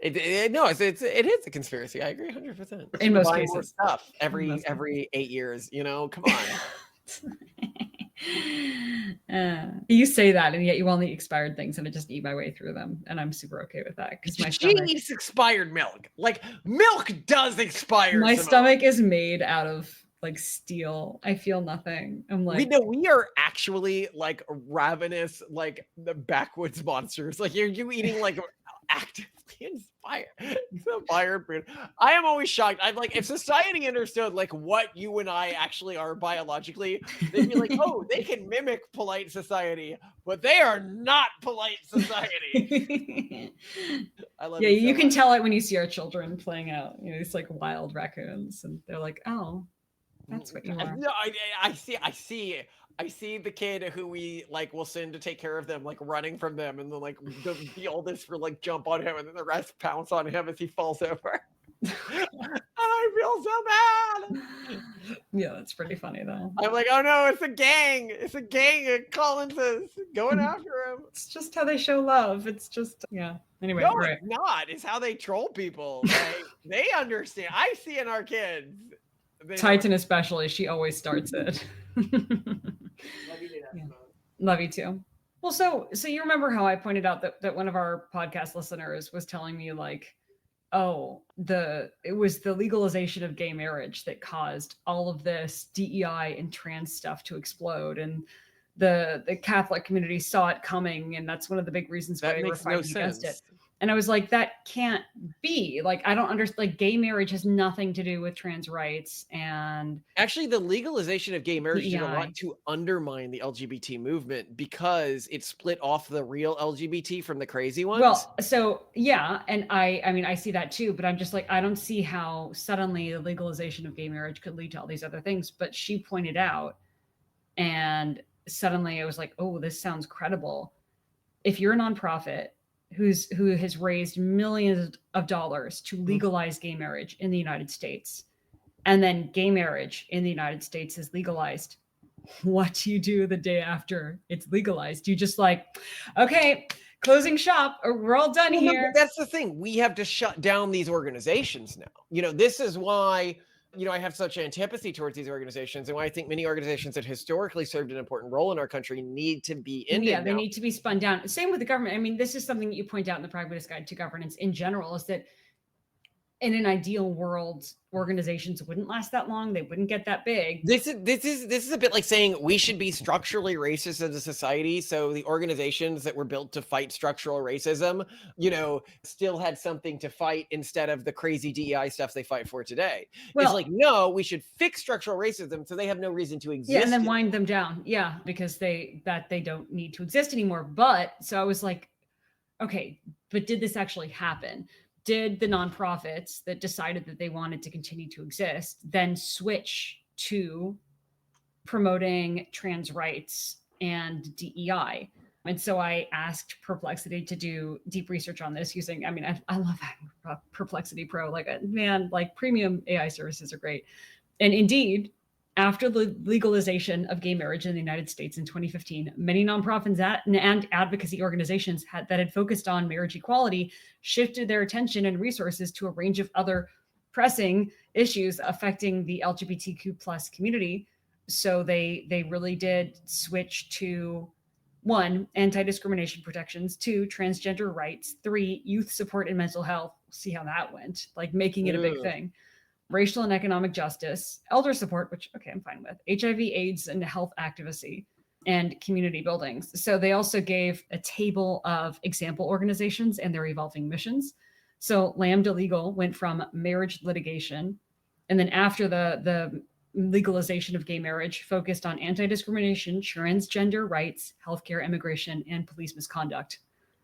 It is a conspiracy. I agree 100%. In most cases, stuff every 8 years. Come on. You say that, and yet you only expired things, and I just eat my way through them, and I'm super okay with that because she eats expired milk. Like milk does expire. My stomach is made out of like steel. I feel nothing. I'm like, we are actually like ravenous, like the backwoods monsters. Like you eating like actively inspired food. I am always shocked. I'm like, if society understood like what you and I actually are biologically, they'd be like, oh, they can mimic polite society, but they are not polite society. I love it. You can tell it when you see our children playing out, these like wild raccoons, and they're like, oh, that's what you are. No, I see the kid who we like will send to take care of them, like running from them, and then like the oldest will like jump on him, and then the rest pounce on him as he falls over. And I feel so bad. Yeah, that's pretty funny though. I'm like, oh no, it's a gang. It's a gang of Collinses going after him. It's just how they show love. It's just, yeah. Anyway, no, it's not. It's how they troll people. They understand. I see in our kids. Titan especially, she always starts it. Love you too. Well, so you remember how I pointed out that one of our podcast listeners was telling me like, oh, it was the legalization of gay marriage that caused all of this DEI and trans stuff to explode, and the Catholic community saw it coming, and that's one of the big reasons why they were fighting against it. And I was like, that can't be. Like, I don't understand. Like, gay marriage has nothing to do with trans rights. And actually, the legalization of gay marriage did a lot to undermine the LGBT movement because it split off the real LGBT from the crazy ones. Well, so yeah, and I mean, I see that too. But I'm just like, I don't see how suddenly the legalization of gay marriage could lead to all these other things. But she pointed out, and suddenly I was like, oh, this sounds credible. If you're a nonprofit who has raised millions of dollars to legalize gay marriage in the United States, and then gay marriage in the United States is legalized, what do you do the day after it's legalized? You just like, okay, closing shop, or we're all done here. No, that's the thing. We have to shut down these organizations now. This is why, I have such antipathy towards these organizations, and why I think many organizations that historically served an important role in our country need to be ended. Yeah, they need to be spun down. Same with the government. I mean, this is something that you point out in the Pragmatist Guide to Governance in general, is that in an ideal world, organizations wouldn't last that long. They wouldn't get that big. This is a bit like saying we should be structurally racist as a society. So the organizations that were built to fight structural racism, still had something to fight instead of the crazy DEI stuff they fight for today. Well, it's like, no, we should fix structural racism so they have no reason to exist. Yeah, and then wind them down. Yeah, because they don't need to exist anymore. But so I was like, okay, but did this actually happen? Did the nonprofits that decided that they wanted to continue to exist then switch to promoting trans rights and DEI? And so I asked Perplexity to do deep research on this using, I love that Perplexity Pro, premium AI services are great. And indeed, after the legalization of gay marriage in the United States in 2015, many nonprofits and advocacy organizations that had focused on marriage equality shifted their attention and resources to a range of other pressing issues affecting the LGBTQ plus community. So they really did switch to 1, anti-discrimination protections, 2, transgender rights, 3, youth support and mental health. See how that went, making it a big thing. Racial and economic justice, elder support, which, okay, I'm fine with, HIV, AIDS, and health advocacy, and community buildings. So they also gave a table of example organizations and their evolving missions. So Lambda Legal went from marriage litigation, and then after the legalization of gay marriage, focused on anti-discrimination, transgender rights, healthcare, immigration, and police misconduct,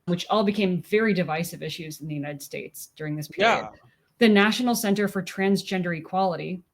which all became very divisive issues in the United States during this period. Yeah. The National Center for Transgender Equality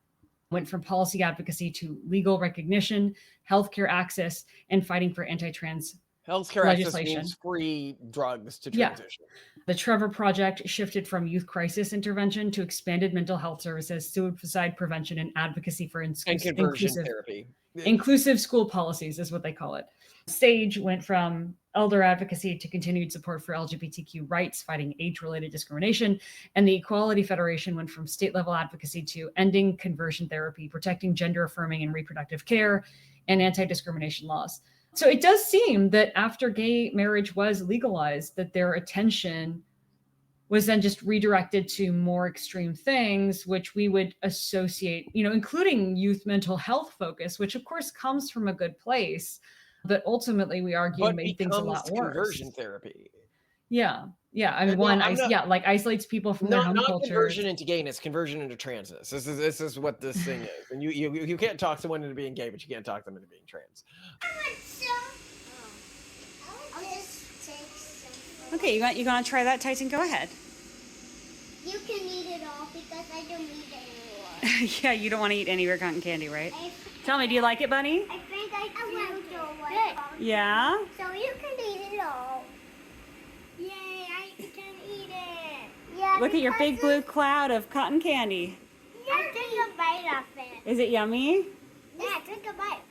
went from policy advocacy to legal recognition, healthcare access, and fighting for anti-trans healthcare legislation. Access means free drugs to transition. Yeah. The Trevor Project shifted from youth crisis intervention to expanded mental health services, suicide prevention, and advocacy for conversion therapy. Inclusive school policies is what they call it. SAGE went from elder advocacy to continued support for LGBTQ rights, fighting age-related discrimination. And the Equality Federation went from state-level advocacy to ending conversion therapy, protecting gender-affirming and reproductive care, and anti-discrimination laws. So it does seem that after gay marriage was legalized, that their attention was then just redirected to more extreme things, which we would associate, including youth mental health focus, which of course comes from a good place, but ultimately we argue made things a lot worse. Conversion therapy. Yeah. Yeah. Isolates people from their home culture. Not conversion into gayness, conversion into transness. This is what this thing is. And you can't talk someone into being gay, but you can't talk them into being trans. Okay, you gonna try that, Tyson? Go ahead. You can eat it all because I don't eat it anymore. Yeah, you don't want to eat any of your cotton candy, right? Tell me, do you like it, Bunny? I think I do. Yeah? So you can eat it all. Yay, I can eat it. Yeah. Look at your big blue cloud of cotton candy. Yeah, take a bite of it. Is it yummy? Yeah, take a bite.